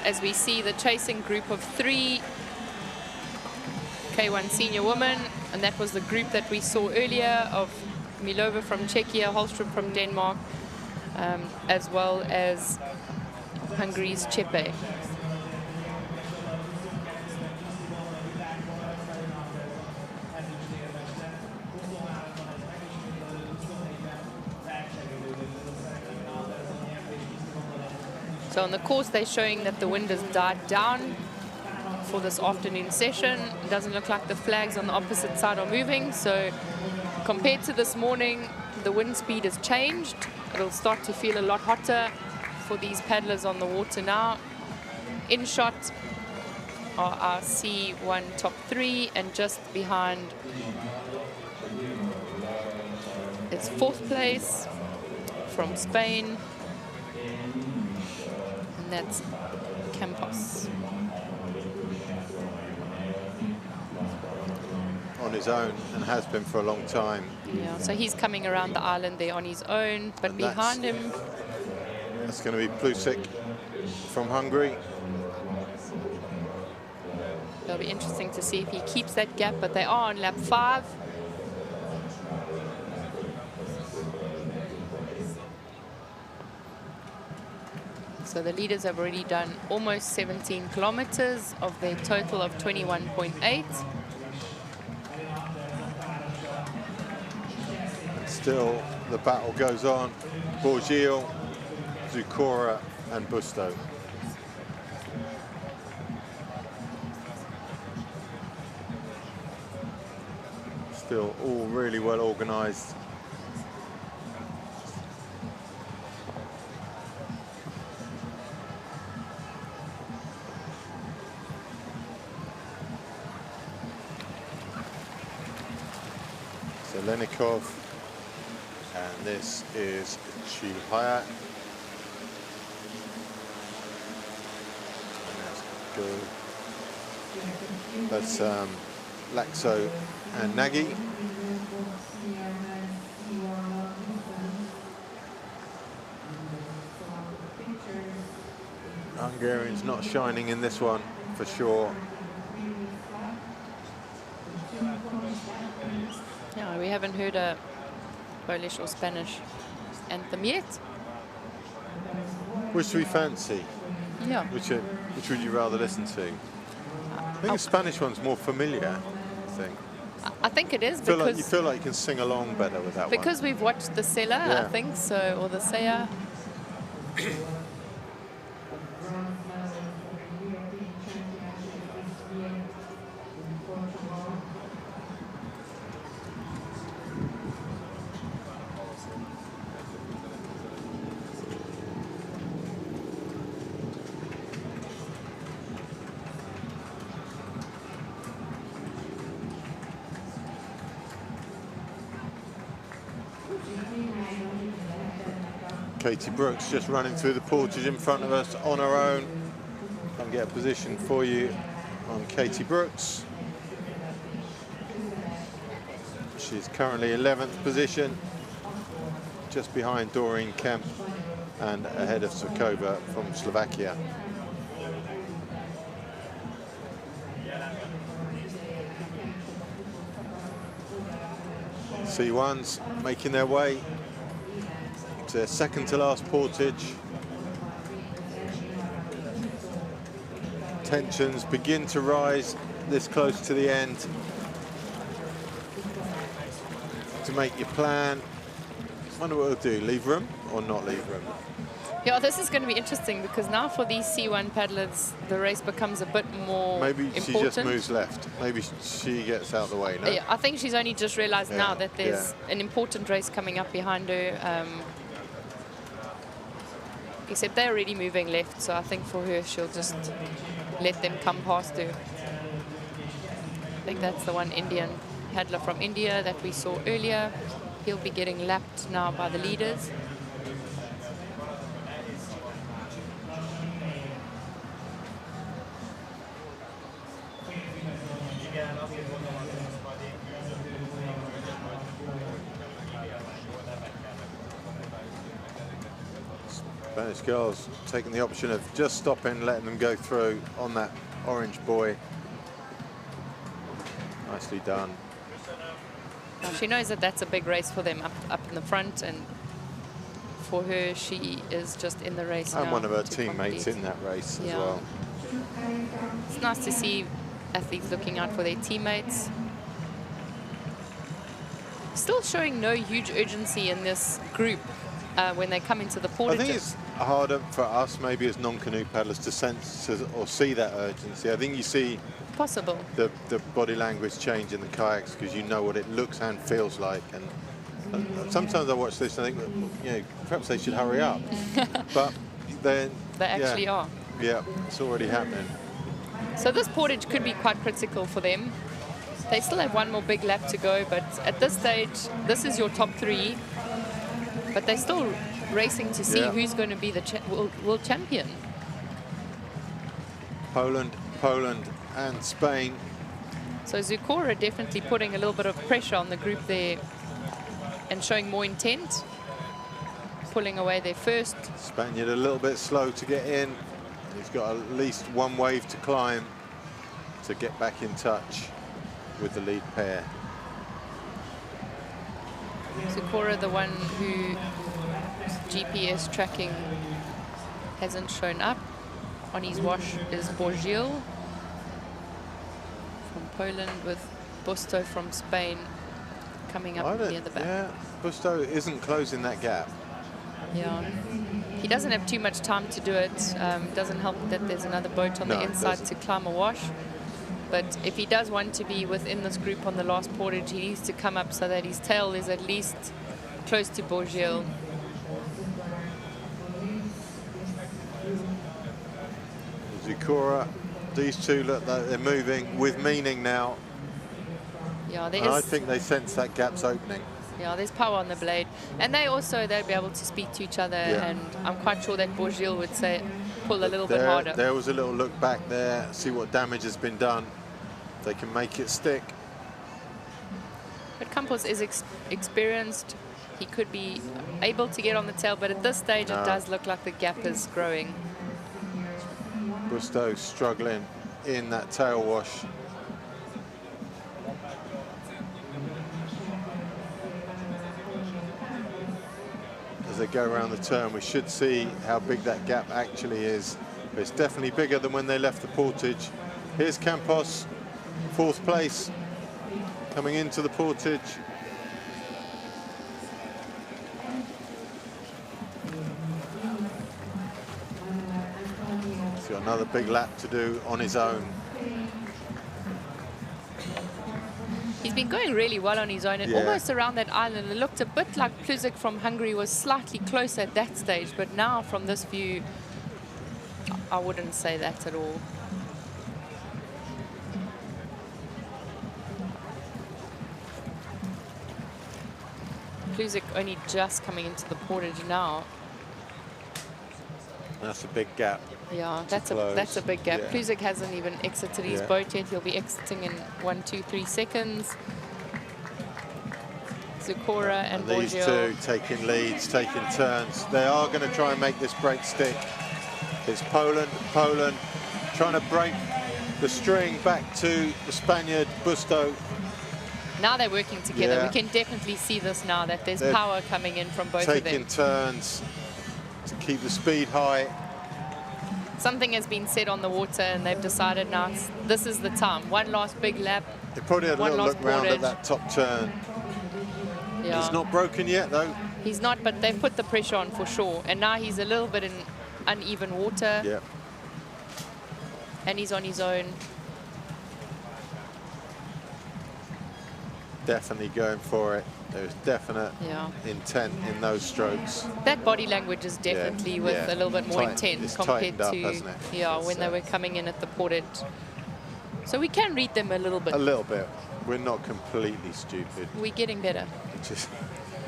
as we see the chasing group of 3 K1 senior women, and that was the group that we saw earlier of Milova from Czechia, Holstrup from Denmark, as well as Hungary's Chepe. So on the course, they're showing that the wind has died down for this afternoon session. It doesn't look like the flags on the opposite side are moving. So compared to this morning, the wind speed has changed. It'll start to feel a lot hotter for these paddlers on the water now. In shot are our C1 top 3, and just behind it's 4th place from Spain, and that's Campos. On his own, and has been for a long time. Yeah, so he's coming around the island there on his own, but behind him... That's going to be Plusik from Hungary. They'll be interesting to see if he keeps that gap, but they are on lap 5. So the leaders have already done almost 17 kilometers of their total of 21.8. Still, the battle goes on. Gyor, Zukora, and Busto. Still all really well organised. Lenikov, and this is Chihaya. That's Laxo and Nagy. Hungarian's not shining in this one for sure. Yeah, we haven't heard a Polish or Spanish anthem yet. Which do we fancy? Yeah. Which would you rather listen to? I think the Spanish one's more familiar, I think. I think it is You because feel like you can sing along better with that one. because we've watched the Sela, Yeah. I think so, or the Seya. Katie Brooks just running through the portage in front of us on her own. I'll get a position for you on Katie Brooks. She's currently 11th position, just behind Doreen Kemp and ahead of Sokova from Slovakia. C1s making their way to their second to last portage. Tensions begin to rise this close to the end. To make your plan. Wonder what we'll do, leave room or not leave room? Yeah, this is going to be interesting because now for these C1 paddlers, the race becomes a bit more Maybe important. she just moves left. Maybe she gets out of the way, no? Yeah, I think she's only just realized now that there's yeah. an important race coming up behind her. Except they're already moving left, so I think for her, she'll just let them come past her. I think that's the one Indian paddler from India that we saw earlier. He'll be getting lapped now by the leaders. Spanish girls taking the option of just stopping, letting them go through on that orange buoy. Nicely done. Now she knows that that's a big race for them up in the front, and for her, she is just in the race And now one of her to teammates complete. in that race as Yeah. well. It's nice to see athletes looking out for their teammates. Still showing no huge urgency in this group when they come into the I portages. think it's harder for us, maybe as non-canoe paddlers, to sense or see that urgency. I think you see Possible. the body language change in the kayaks because you know what it looks and feels like. And sometimes I watch this and I think, you know, perhaps they should hurry up. But then They actually are. Yeah, it's already happening. So this portage could be quite critical for them. They still have one more big lap to go, but at this stage, this is your top 3. But they're still racing to see Yeah. who's going to be the world champion. Poland, and Spain. So Zukora definitely putting a little bit of pressure on the group there and showing more intent, pulling away their first. Spaniard a little bit slow to get in. He's got at least one wave to climb to to get back in touch with the lead pair. Zukora, the one who GPS tracking hasn't shown up on his wash, is Gyor from Poland, with Busto from Spain coming up near the back. Yeah, Busto isn't closing that gap. Yeah, he doesn't have too much time to do it. Doesn't help that there's another boat on the inside to climb a wash. But if he does want to be within this group on the last portage, he needs to come up so that his tail is at least close to Gyor. Zukora, these two look like they're moving with meaning now. Yeah, and I think they sense that gap's opening. Yeah, there's power on the blade. And they'll be able to speak to each other. Yeah. And I'm quite sure that Gyor would say, pull a little bit harder. There was a little look back there, see what damage has been done. They can make it stick. But Campos is experienced. He could be able to get on the tail, but at this stage it does look like the gap is growing. Busto struggling in that tail wash. As they go around the turn, we should see how big that gap actually is. But it's definitely bigger than when they left the portage. Here's Campos, 4th place, coming into the portage. He's got another big lap to do on his own. He's been going really well on his own and almost around that island. It looked a bit like Plusic from Hungary was slightly closer at that stage, but now from this view, I wouldn't say that at all. Plusic only just coming into the portage now. That's a big gap. Yeah, that's a big gap. Plusic hasn't even exited his boat yet. He'll be exiting in 1, 2, 3 seconds. Zukora and these two taking leads, taking turns. They are going to try and make this break stick. It's Poland trying to break the string back to the Spaniard, Busto. Now they're working together. Yeah. We can definitely see this now, that there's power coming in from both of them. Taking turns to keep the speed high. Something has been said on the water and they've decided now this is the time. One last big lap. They probably had a little look round at that top turn. Yeah. He's not broken yet though. He's not, but they've put the pressure on for sure. And now he's a little bit in uneven water. Yeah. And he's on his own. Definitely going for it. There's definite intent in those strokes. That body language is definitely with a little bit more intent compared to when they were coming in at the portage. So we can read them a little bit. A little bit. We're not completely stupid. We're getting better.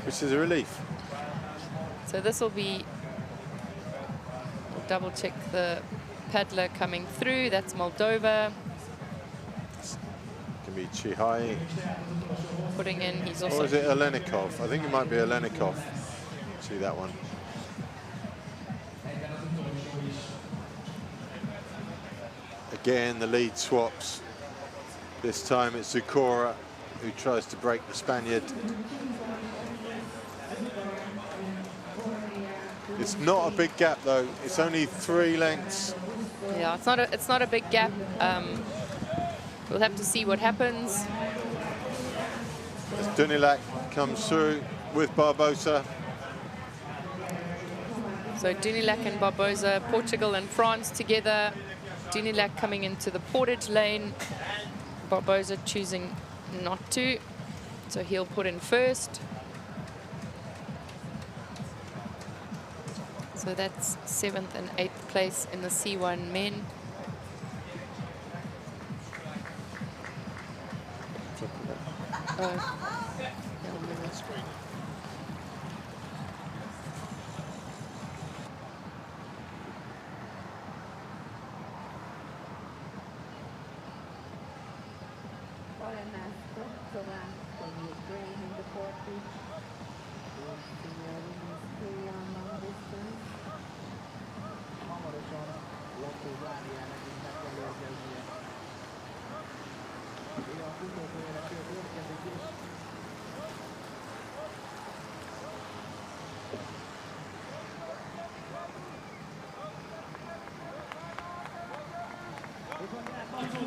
Which is a relief. So this will be, we'll double check the paddler coming through. That's Moldova. Can be Chihai. Putting in, he's also... Or is it Olenikov? I think it might be Olenikov. See that one. Again, the lead swaps. This time it's Zukora who tries to break the Spaniard. It's not a big gap though. It's only 3 lengths. Yeah, it's not a big gap. We'll have to see what happens. As Dunilac comes through with Barbosa. So Dunilac and Barbosa, Portugal and France together. Dunilac coming into the portage lane. Barbosa choosing not to. So he'll put in first. So that's 7th and 8th place in the C1 men.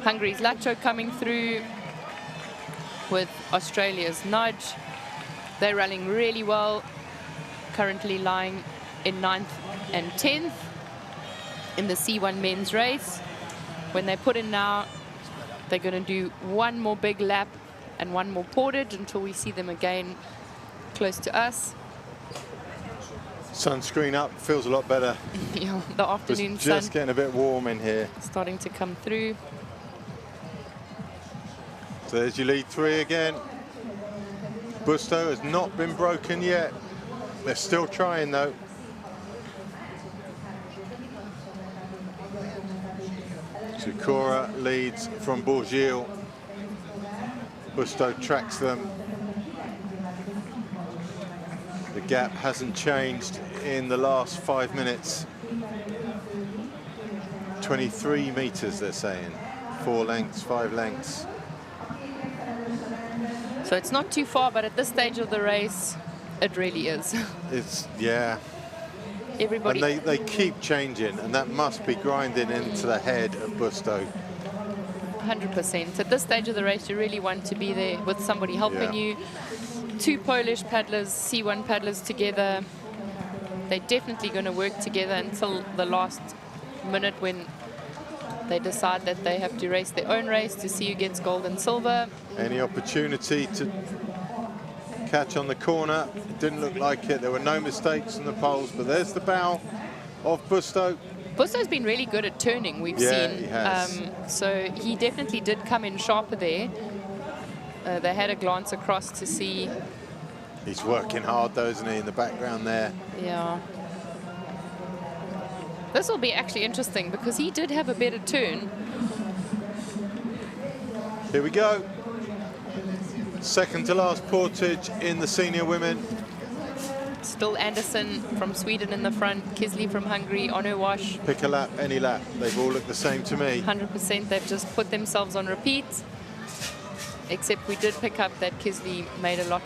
Hungary's Lacho coming through with Australia's Nudge. They're running really well, currently lying in 9th and 10th in the C1 men's race. When they put in now, they're going to do one more big lap and one more portage until we see them again close to us. Sunscreen up, feels a lot better. Yeah, the afternoon It's sun just getting a bit warm in here. starting to come through. So there's your lead three again. Busto has not been broken yet. They're still trying though. Sikora leads from Bourgil. Busto tracks them. The gap hasn't changed in the last 5 minutes. 23 meters, they're saying. 4 lengths, 5 lengths. So it's not too far, but at this stage of the race, it really is. It's, yeah. Everybody. And they keep changing, and that must be grinding into the head of Busto. 100%. At this stage of the race, you really want to be there with somebody helping you. 2 Polish paddlers, C1 paddlers together. They're definitely going to work together until the last minute when they decide that they have to race their own race to see who gets gold and silver. Any opportunity to catch on the corner? It didn't look like it. There were no mistakes in the poles, but there's the bow of Busto. Busto's been really good at turning, we've seen. He has. So he definitely did come in sharper there. They had a glance across to see. He's working hard though, isn't he, in the background there? Yeah. This will be actually interesting because he did have a better turn. Here we go. Second to last portage in the senior women. Still Anderson from Sweden in the front, Kisley from Hungary on her wash. Pick a lap, any lap. They've all looked the same to me. 100%, they've just put themselves on repeat. Except we did pick up that Kisley made a lot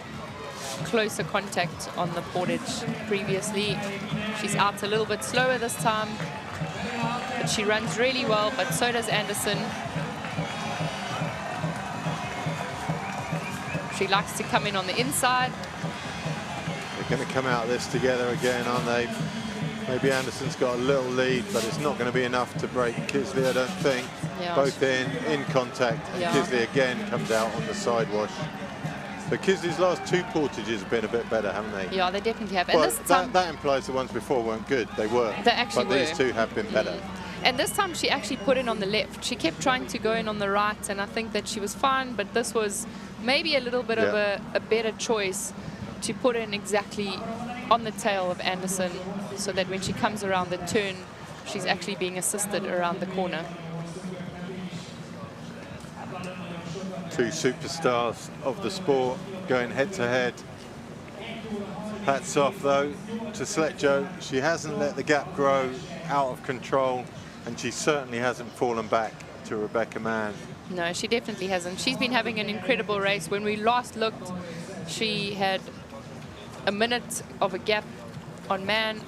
closer contact on the portage previously. She's out a little bit slower this time, but she runs really well, but so does Anderson. She likes to come in on the inside. They're going to come out of this together again, aren't they? Maybe Anderson's got a little lead, but it's not going to be enough to break Kisley, I don't think. Yeah. Both in contact. Yeah. Kisley again comes out on the side wash. But Kisley's last 2 portages have been a bit better, haven't they? Yeah, they definitely have. Well, And this time, that implies the ones before weren't good. They were. They actually but these were. 2 have been better. And this time she actually put in on the left. She kept trying to go in on the right, and I think that she was fine, but this was maybe a little bit of a better choice to put in exactly on the tail of Anderson so that when she comes around the turn, she's actually being assisted around the corner. 2 superstars of the sport going head to head. Hats off though to Sletjo. She hasn't let the gap grow out of control, and she certainly hasn't fallen back to Rebecca Mann. No, she definitely hasn't. She's been having an incredible race. When we last looked, she had a minute of a gap on Mann.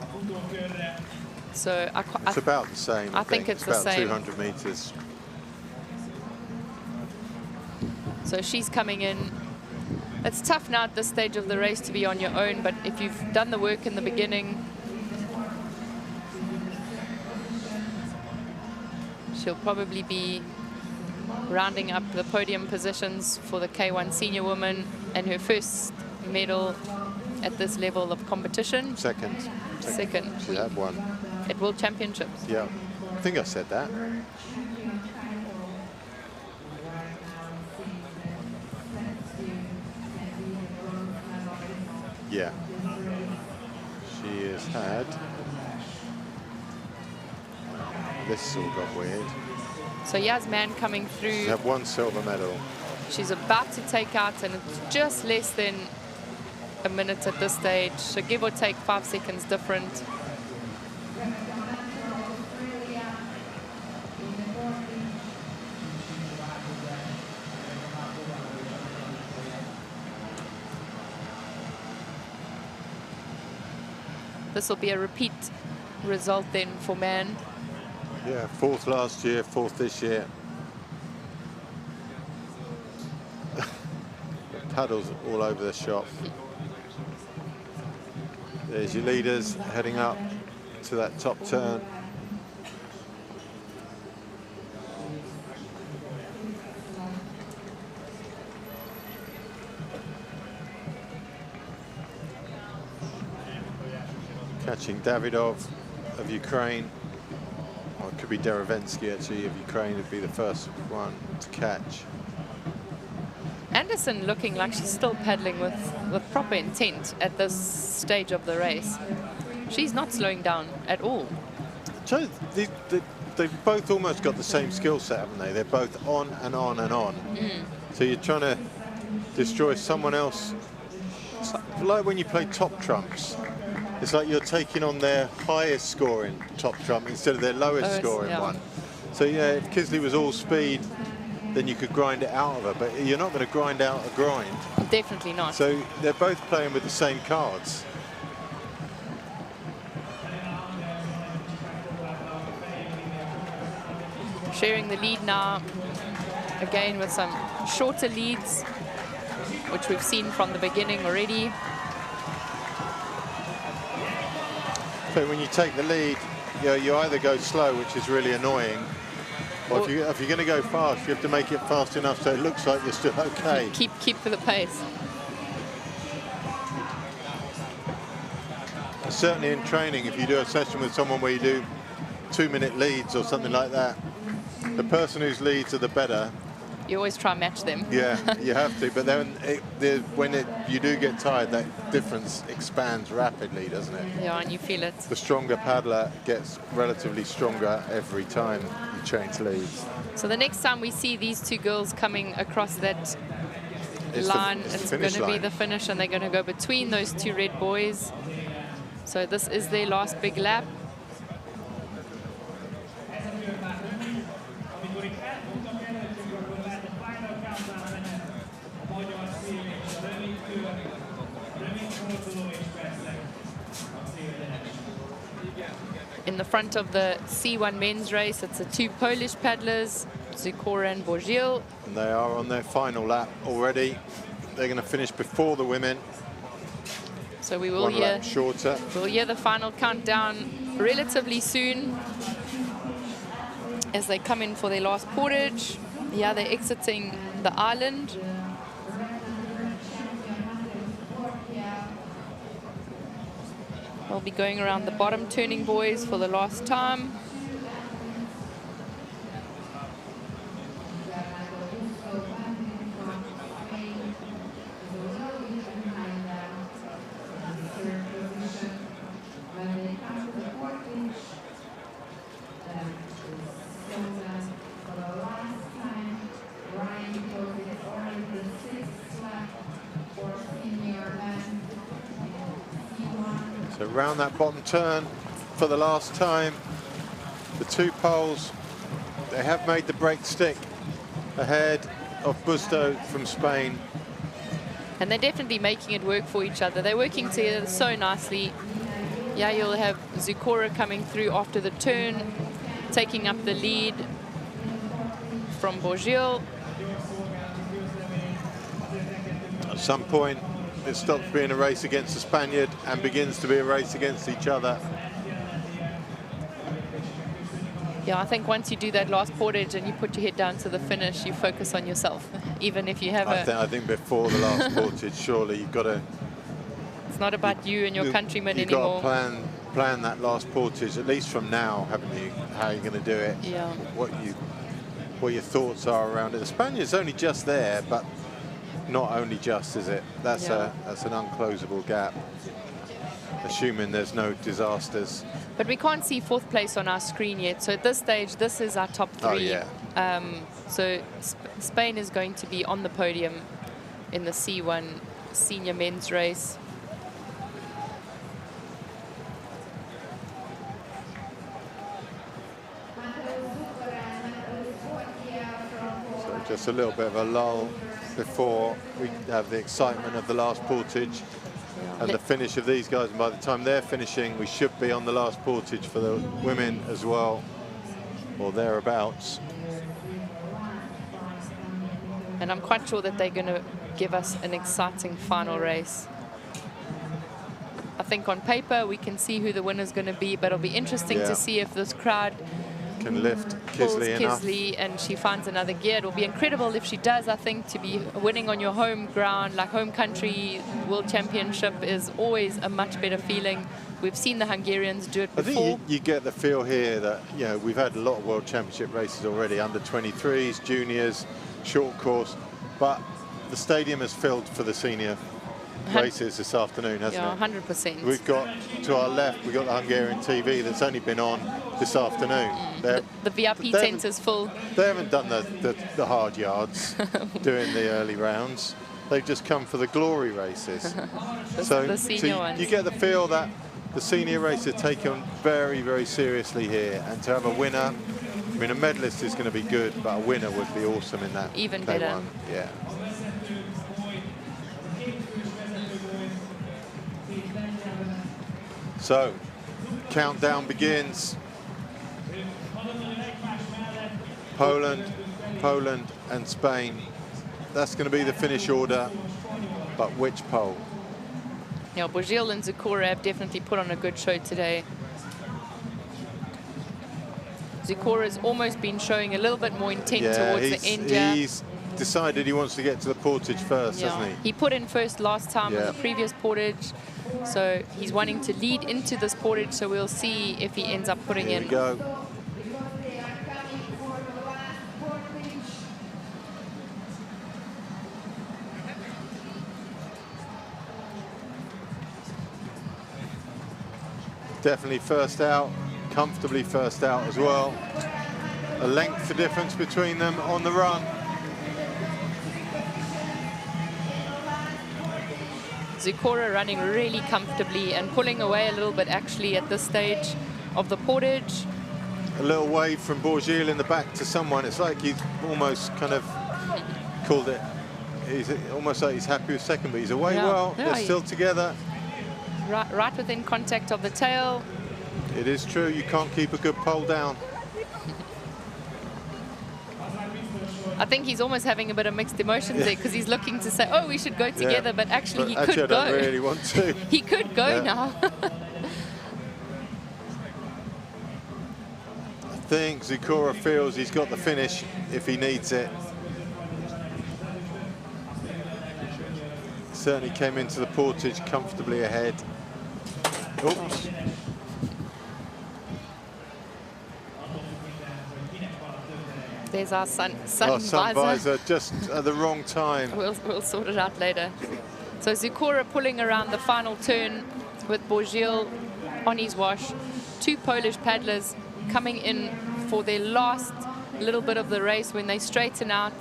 So It's about the same. I think it's the about same. 200 meters. So she's coming in. It's tough now at this stage of the race to be on your own, but if you've done the work in the beginning, she'll probably be rounding up the podium positions for the K1 senior woman and her first medal at this level of competition. Second. She had one. At World Championships. Yeah, I think I said that. Yeah. She has had... This all got weird. So Yasman coming through. She had 1 silver medal. She's about to take out, and it's just less than a minute at this stage. So give or take 5 seconds different. This will be a repeat result then for man. Yeah, 4th last year, 4th this year. Paddles all over the shop. There's your leaders heading up to that top turn. Catching Davidov of Ukraine. Or it could be Derevensky actually of Ukraine would be the first one to catch. Anderson looking like she's still paddling with proper intent at this stage of the race. She's not slowing down at all. So they've both almost got the same skill set, haven't they? They're both on and on and on. So you're trying to destroy someone else. It's like when you play top trumps. It's like you're taking on their highest scoring top trump instead of their lowest scoring one. So yeah, if Kisley was all speed, then you could grind it out of her, but you're not going to grind out a grind. Definitely not. So they're both playing with the same cards. Sharing the lead now, again with some shorter leads, which we've seen from the beginning already. So when you take the lead, you either go slow, which is really annoying, or if you're going to go fast, you have to make it fast enough so it looks like you're still okay. Keep for the pace. Certainly in training, if you do a session with someone where you do 2-minute leads or something like that, the person whose leads are the better. You always try and match them. Yeah, you have to. But then when you do get tired, that difference expands rapidly, doesn't it? Yeah, and you feel it. The stronger paddler gets relatively stronger every time you change leads. So the next time we see these two girls coming across that line, it's going to be the finish, and they're going to go between those two red boys. So this is their last big lap. In the front of the C1 men's race, it's the two Polish paddlers, Gyor and Gyor. And they are on their final lap already. They're going to finish before the women. So we will One lap shorter. We'll hear the final countdown relatively soon as they come in for their last portage. Yeah, they're exiting the island. We'll be going around the bottom turning buoys for the last time. So round that bottom turn for the last time. The two poles, they have made the break stick ahead of Busto from Spain. And they're definitely making it work for each other. They're working together so nicely. Yeah, you'll have Gyor coming through after the turn, taking up the lead from Gyor. At some point, it stops being a race against the Spaniard and begins to be a race against each other. Yeah, I think once you do that last portage and you put your head down to the finish, you focus on yourself. Even if you have I think before the last portage, surely you've got to... It's not about you and your countrymen anymore. You've got to plan that last portage, at least from now, haven't you? How you're going to do it. Yeah. What your thoughts are around it. The Spaniard's only just there, but not only just, is it? That's that's an unclosable gap, assuming there's no disasters. But we can't see fourth place on our screen yet. So at this stage, this is our top three. Oh, yeah. So Spain is going to be on the podium in the C1 senior men's race. So just a little bit of a lull before we have the excitement of the last portage. and the finish of these guys. And by the time they're finishing, we should be on the last portage for the women as well, or thereabouts. And I'm quite sure that they're going to give us an exciting final race. I think on paper we can see who the winner's going to be, but it'll be interesting to see if this crowd can lift pulls Kisley enough. Kisley and she finds another gear. It'll be incredible if she does. I think to be winning on your home ground, like home country, World Championship is always a much better feeling. We've seen the Hungarians do it before. I think you get the feel here that, you know, we've had a lot of World Championship races already, under 23s, juniors, short course, but the stadium is filled for the senior races this afternoon, hasn't it? 100%. We've got to our left, we've got the Hungarian TV that's only been on this afternoon. The VIP tent is full. They haven't done the hard yards doing the early rounds. They've just come for the glory races. The senior ones. You get the feel that the senior race are taken very, very seriously here, and to have a winner, I mean, a medalist is going to be good, but a winner would be awesome in that. Even day better. one. Yeah. So, countdown begins. Poland, and Spain. That's going to be the finish order, but which pole? Yeah, Bourgil and Zukora have definitely put on a good show today. Zukora's almost been showing a little bit more intent towards the end. He's decided he wants to get to the portage first, hasn't he? He put in first last time on the previous portage, so he's wanting to lead into this portage, so we'll see if he ends up putting in. Here we go. Definitely first out, comfortably first out as well. A length of difference between them on the run. Zukora running really comfortably and pulling away a little bit actually at this stage of the portage. A little wave from Bourgil in the back to someone. It's like he's almost kind of called it. He's almost like he's happy with second, but he's away well. They're still together. Right within contact of the tail. It is true, you can't keep a good pole down. I think he's almost having a bit of mixed emotions there, because he's looking to say, oh, we should go together, but actually he could go. I don't really want to. He could go now. I think Zukora feels he's got the finish if he needs it. Certainly came into the portage comfortably ahead. Oops. There's our sun visor just at the wrong time. We'll sort it out later. So Zukora pulling around the final turn with Bourgil on his wash. Two Polish paddlers coming in for their last little bit of the race when they straighten out.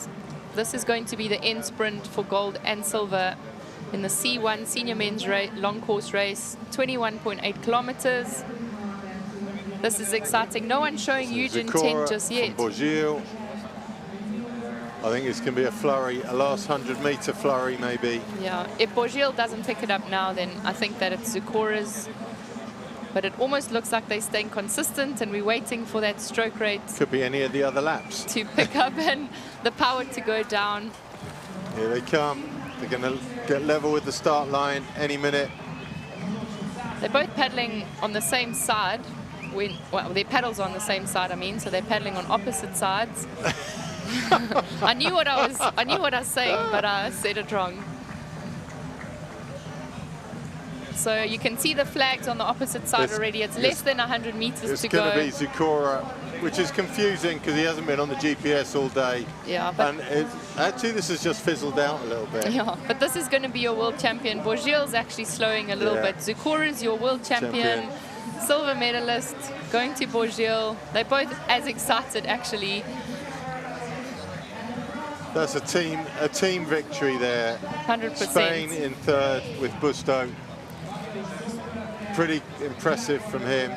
This is going to be the end sprint for gold and silver in the C1 senior men's long course race, 21.8 kilometers. This is exciting. No one showing huge intent just yet. Bourgil. I think it's going to be a flurry, a last 100-meter flurry maybe. Yeah, if Bourgil doesn't pick it up now, then I think that it's Zukora's. But it almost looks like they're staying consistent, and we're waiting for that stroke rate. Could be any of the other laps. To pick up and the power to go down. Here they come. They're going to get level with the start line any minute. They're both paddling on the same side. Well, their paddles are on the same side, I mean, so they're paddling on opposite sides. I knew what I was saying, but I said it wrong. So you can see the flags on the opposite side already. It's less than 100 meters to go. It's going to be Zukora, which is confusing because he hasn't been on the GPS all day. Yeah, but actually this has just fizzled out a little bit. Yeah, but this is going to be your world champion. Bourgil's actually slowing a little bit. Zukora is your world champion, silver medalist, going to Bourgil. They're both as excited actually. That's a team victory there. 100%. Spain in third with Busto. Pretty impressive from him.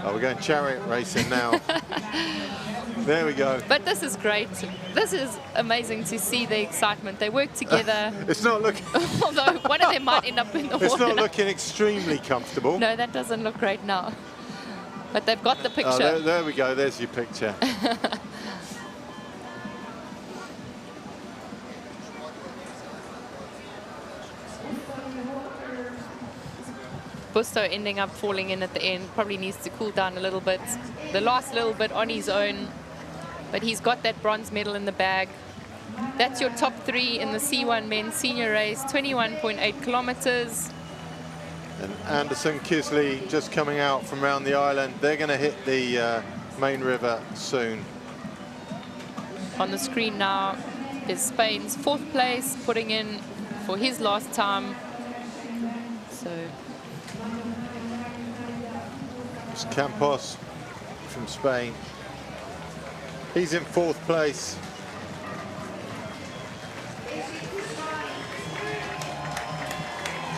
Oh, we're going chariot racing now. There we go. But this is great. This is amazing to see the excitement. They work together. It's not looking. Although one of them might end up in the water. It's not looking extremely comfortable. No, that doesn't look great now. But they've got the picture. Oh, there we go. There's your picture. Busto ending up falling in at the end. Probably needs to cool down a little bit. The last little bit on his own. But he's got that bronze medal in the bag. That's your top 3 in the C1 men's senior race, 21.8 kilometers. And Anderson, Kisley just coming out from around the island. They're going to hit the main river soon. On the screen now is Spain's 4th place, putting in for his last time. So it's Campos from Spain. He's in 4th place.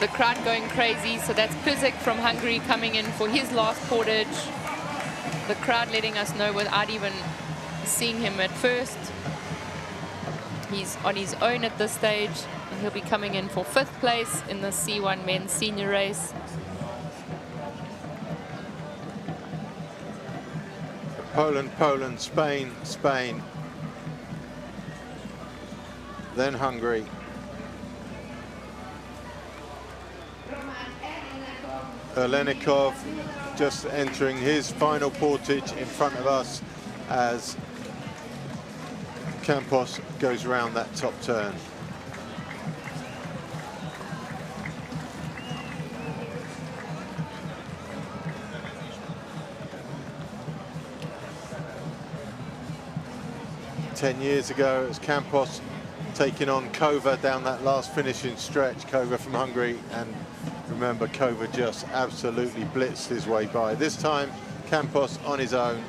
the crowd going crazy. So that's Pizik from Hungary coming in for his last portage. The crowd letting us know without even seeing him at first. He's on his own at this stage, and he'll be coming in for 5th place in the C1 men's senior race. Poland, Poland, Spain, Spain. Then Hungary. Olenikov just entering his final portage in front of us as Campos goes around that top turn. Ten years ago, it was Campos taking on Kova down that last finishing stretch. Kova from Hungary, and remember, Kova just absolutely blitzed his way by. This time, Campos on his own.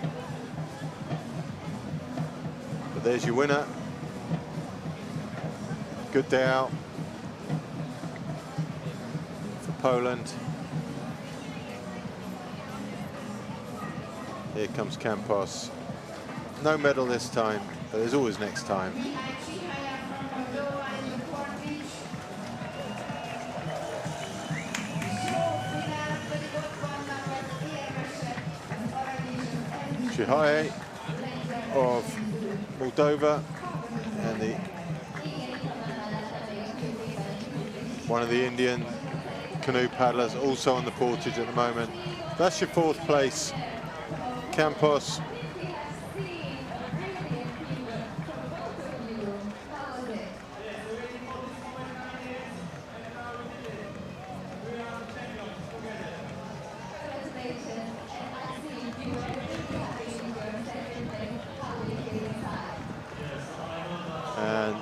But there's your winner. Good day out for Poland. Here comes Campos. No medal this time, but there's always next time. Chihaye of Moldova, and one of the Indian canoe paddlers also on the portage at the moment. That's your 4th place, Campos. And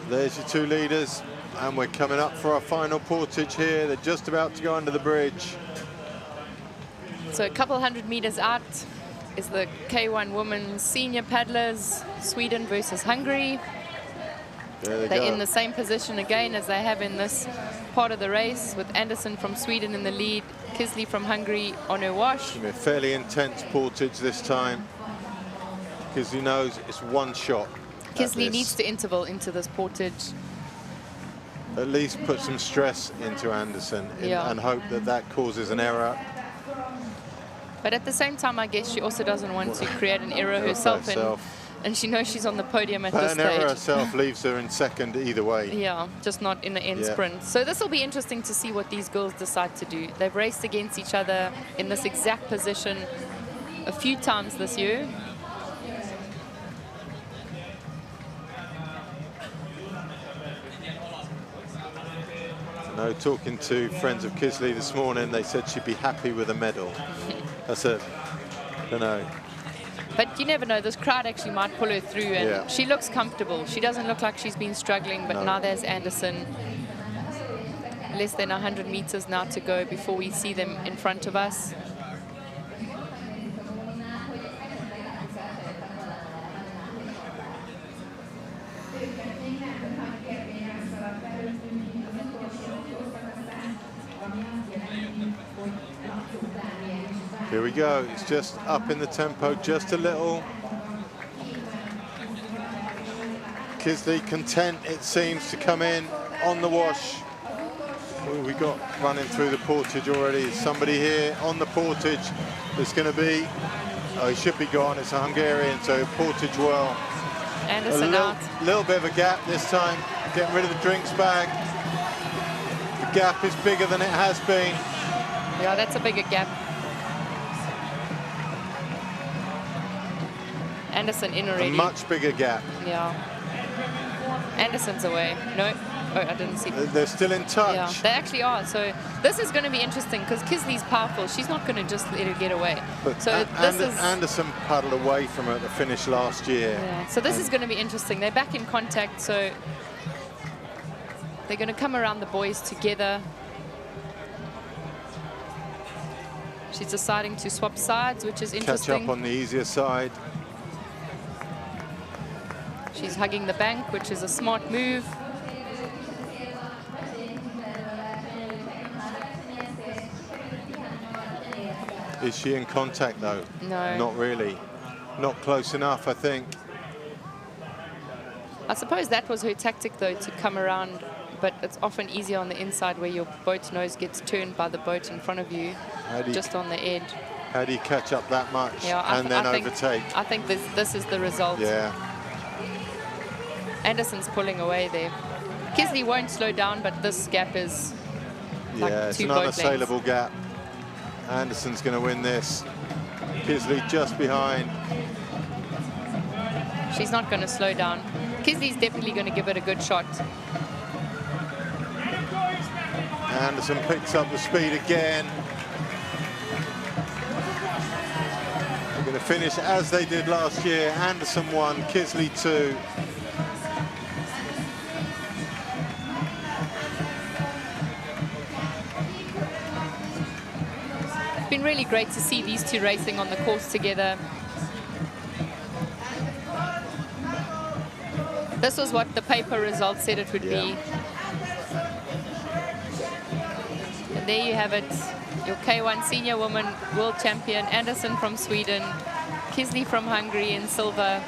there's your 2 leaders, and we're coming up for our final portage here. They're just about to go under the bridge. So a couple hundred meters out is the K1 women's senior paddlers, Sweden versus Hungary. There They're go. in the same position again as they have in this part of the race, with Anderson from Sweden in the lead, Kisley from Hungary on her wash. It's gonna be a fairly intense portage this time, because he knows it's one shot. Kisley needs to interval into this portage. At least put some stress into Anderson and hope that that causes an error. But at the same time, I guess she also doesn't want to create an error herself, and she knows she's on the podium at this But an error stage. herself leaves her in 2nd either way. Yeah, just not in the end sprint. So this will be interesting to see what these girls decide to do. They've raced against each other in this exact position a few times this year. No, talking to friends of Kisley this morning, they said she'd be happy with a medal. That's it. Don't know. But you never know, this crowd actually might pull her through, and she looks comfortable. She doesn't look like she's been struggling, but now there's Anderson. Less than 100 meters now to go before we see them in front of us. Here we go. It's just up in the tempo just a little. Kisley content, it seems, to come in on the wash. Oh, we got running through the portage already. Somebody here on the portage. There's going to be, oh, he should be gone. It's a Hungarian, so portage well. Anderson out. Little bit of a gap this time. Getting rid of the drinks bag. The gap is bigger than it has been. Yeah, that's a bigger gap. Anderson in already. A much bigger gap. Yeah. Anderson's away. No. Oh, I didn't see. They're still in touch. Yeah, they actually are. So this is going to be interesting because Kisley's powerful. She's not going to just let her get away. But so this is Anderson paddled away from her at the finish last year. Yeah. So this is going to be interesting. They're back in contact. So they're going to come around the boys together. She's deciding to swap sides, which is interesting. Catch up on the easier side. She's hugging the bank, which is a smart move. Is she in contact though? No. Not really. Not close enough, I think. I suppose that was her tactic though, to come around, but it's often easier on the inside where your boat nose gets turned by the boat in front of you, just on the edge. How do you catch up that much and then I think, overtake? I think this is the result. Yeah. Anderson's pulling away there. Kisley won't slow down, but this gap is like yeah, it's two an boat unassailable lengths. gap. Anderson's going to win this. Kisley just behind. She's not going to slow down. Kisley's definitely going to give it a good shot. Anderson picks up the speed again. They're going to finish as they did last year. Anderson 1, Kisley 2. It's been really great to see these two racing on the course together. This was what the paper results said it would be. And there you have it. Your K1 Senior Woman World Champion, Anderson from Sweden, Kisley from Hungary in silver.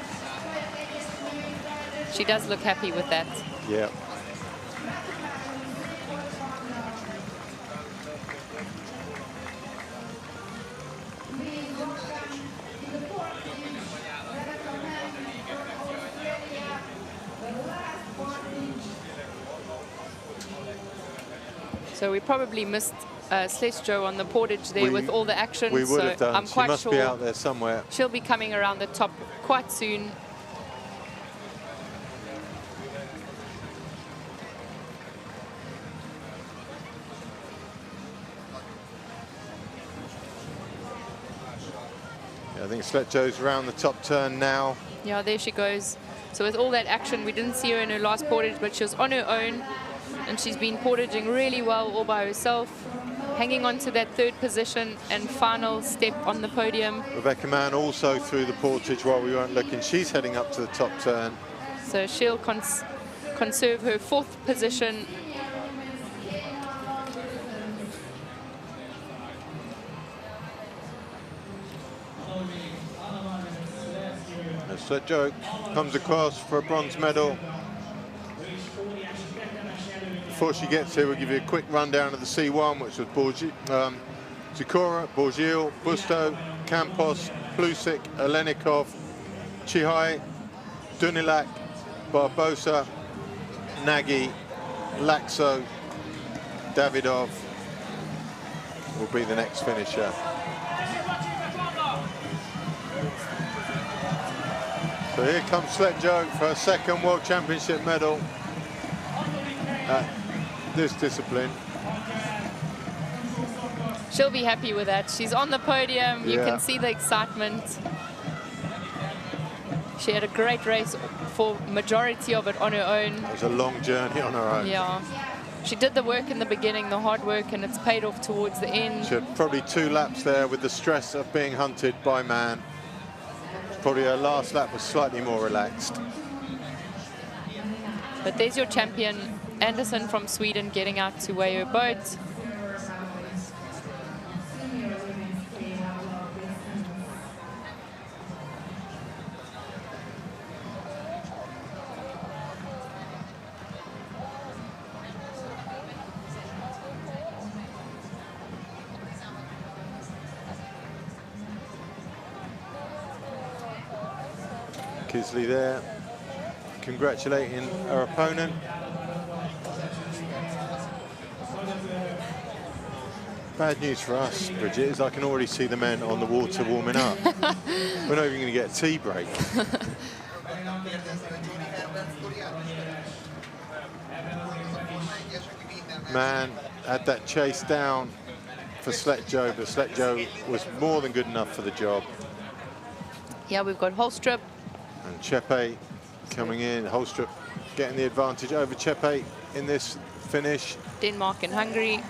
She does look happy with that. Yeah. So we probably missed Joe on the portage there with all the action. We would have done. I'm She quite must sure be out there somewhere. she'll be coming around the top quite soon. Yeah, I think Sletjo's around the top turn now. Yeah, there she goes. So with all that action, we didn't see her in her last portage, but she was on her own. And she's been portaging really well all by herself, hanging on to that third position and final step on the podium. Rebecca Mann also through the portage while we weren't looking. She's heading up to the top turn. So she'll conserve her fourth position. Sletjo comes across for a bronze medal. Before she gets here, we'll give you a quick rundown of the C1, which was Zikora, Bourgil, Busto, Campos, Plusik, Olenikov, Chihai, Dunilak, Barbosa, Nagy, Laxo, Davidov will be the next finisher. So here comes Sletjo for her second World Championship medal. This discipline. She'll be happy with that. She's on the podium. You Yeah. can see the excitement. She had a great race for majority of it on her own. It was a long journey on her own. Yeah. She did the work in the beginning, the hard work, and it's paid off towards the end. She had probably 2 laps there with the stress of being hunted by Mann. Probably her last lap was slightly more relaxed. But there's your champion, Anderson from Sweden, getting out to weigh her boat. Kisley there, congratulating her opponent. Bad news for us, Bridget, is I can already see the men on the water warming up. We're not even going to get a tea break. Man had that chase down for Sletjo, but Sletjo was more than good enough for the job. Yeah, we've got Holstrup. And Chepe coming in. Holstrup getting the advantage over Chepe in this finish. Denmark and Hungary.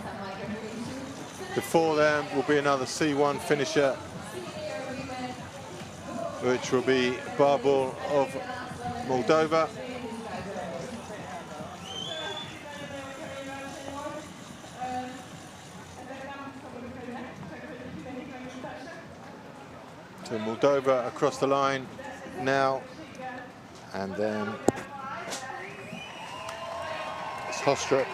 Before them will be another C1 finisher, which will be Barbul of Moldova. So Moldova across the line now, and then it's Holstrup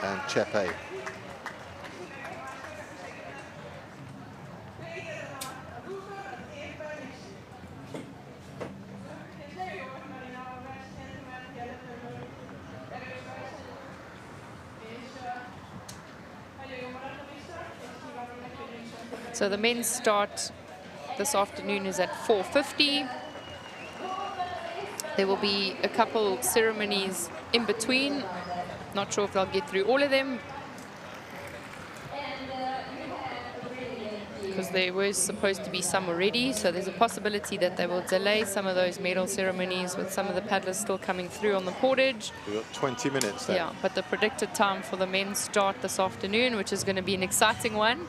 and Chepe. So the men's start this afternoon is at 4:50. There will be a couple ceremonies in between. Not sure if they'll get through all of them, because there was supposed to be some already, so there's a possibility that they will delay some of those medal ceremonies with some of the paddlers still coming through on the portage. We've got 20 minutes there. Yeah, but the predicted time for the men's start this afternoon, which is going to be an exciting one,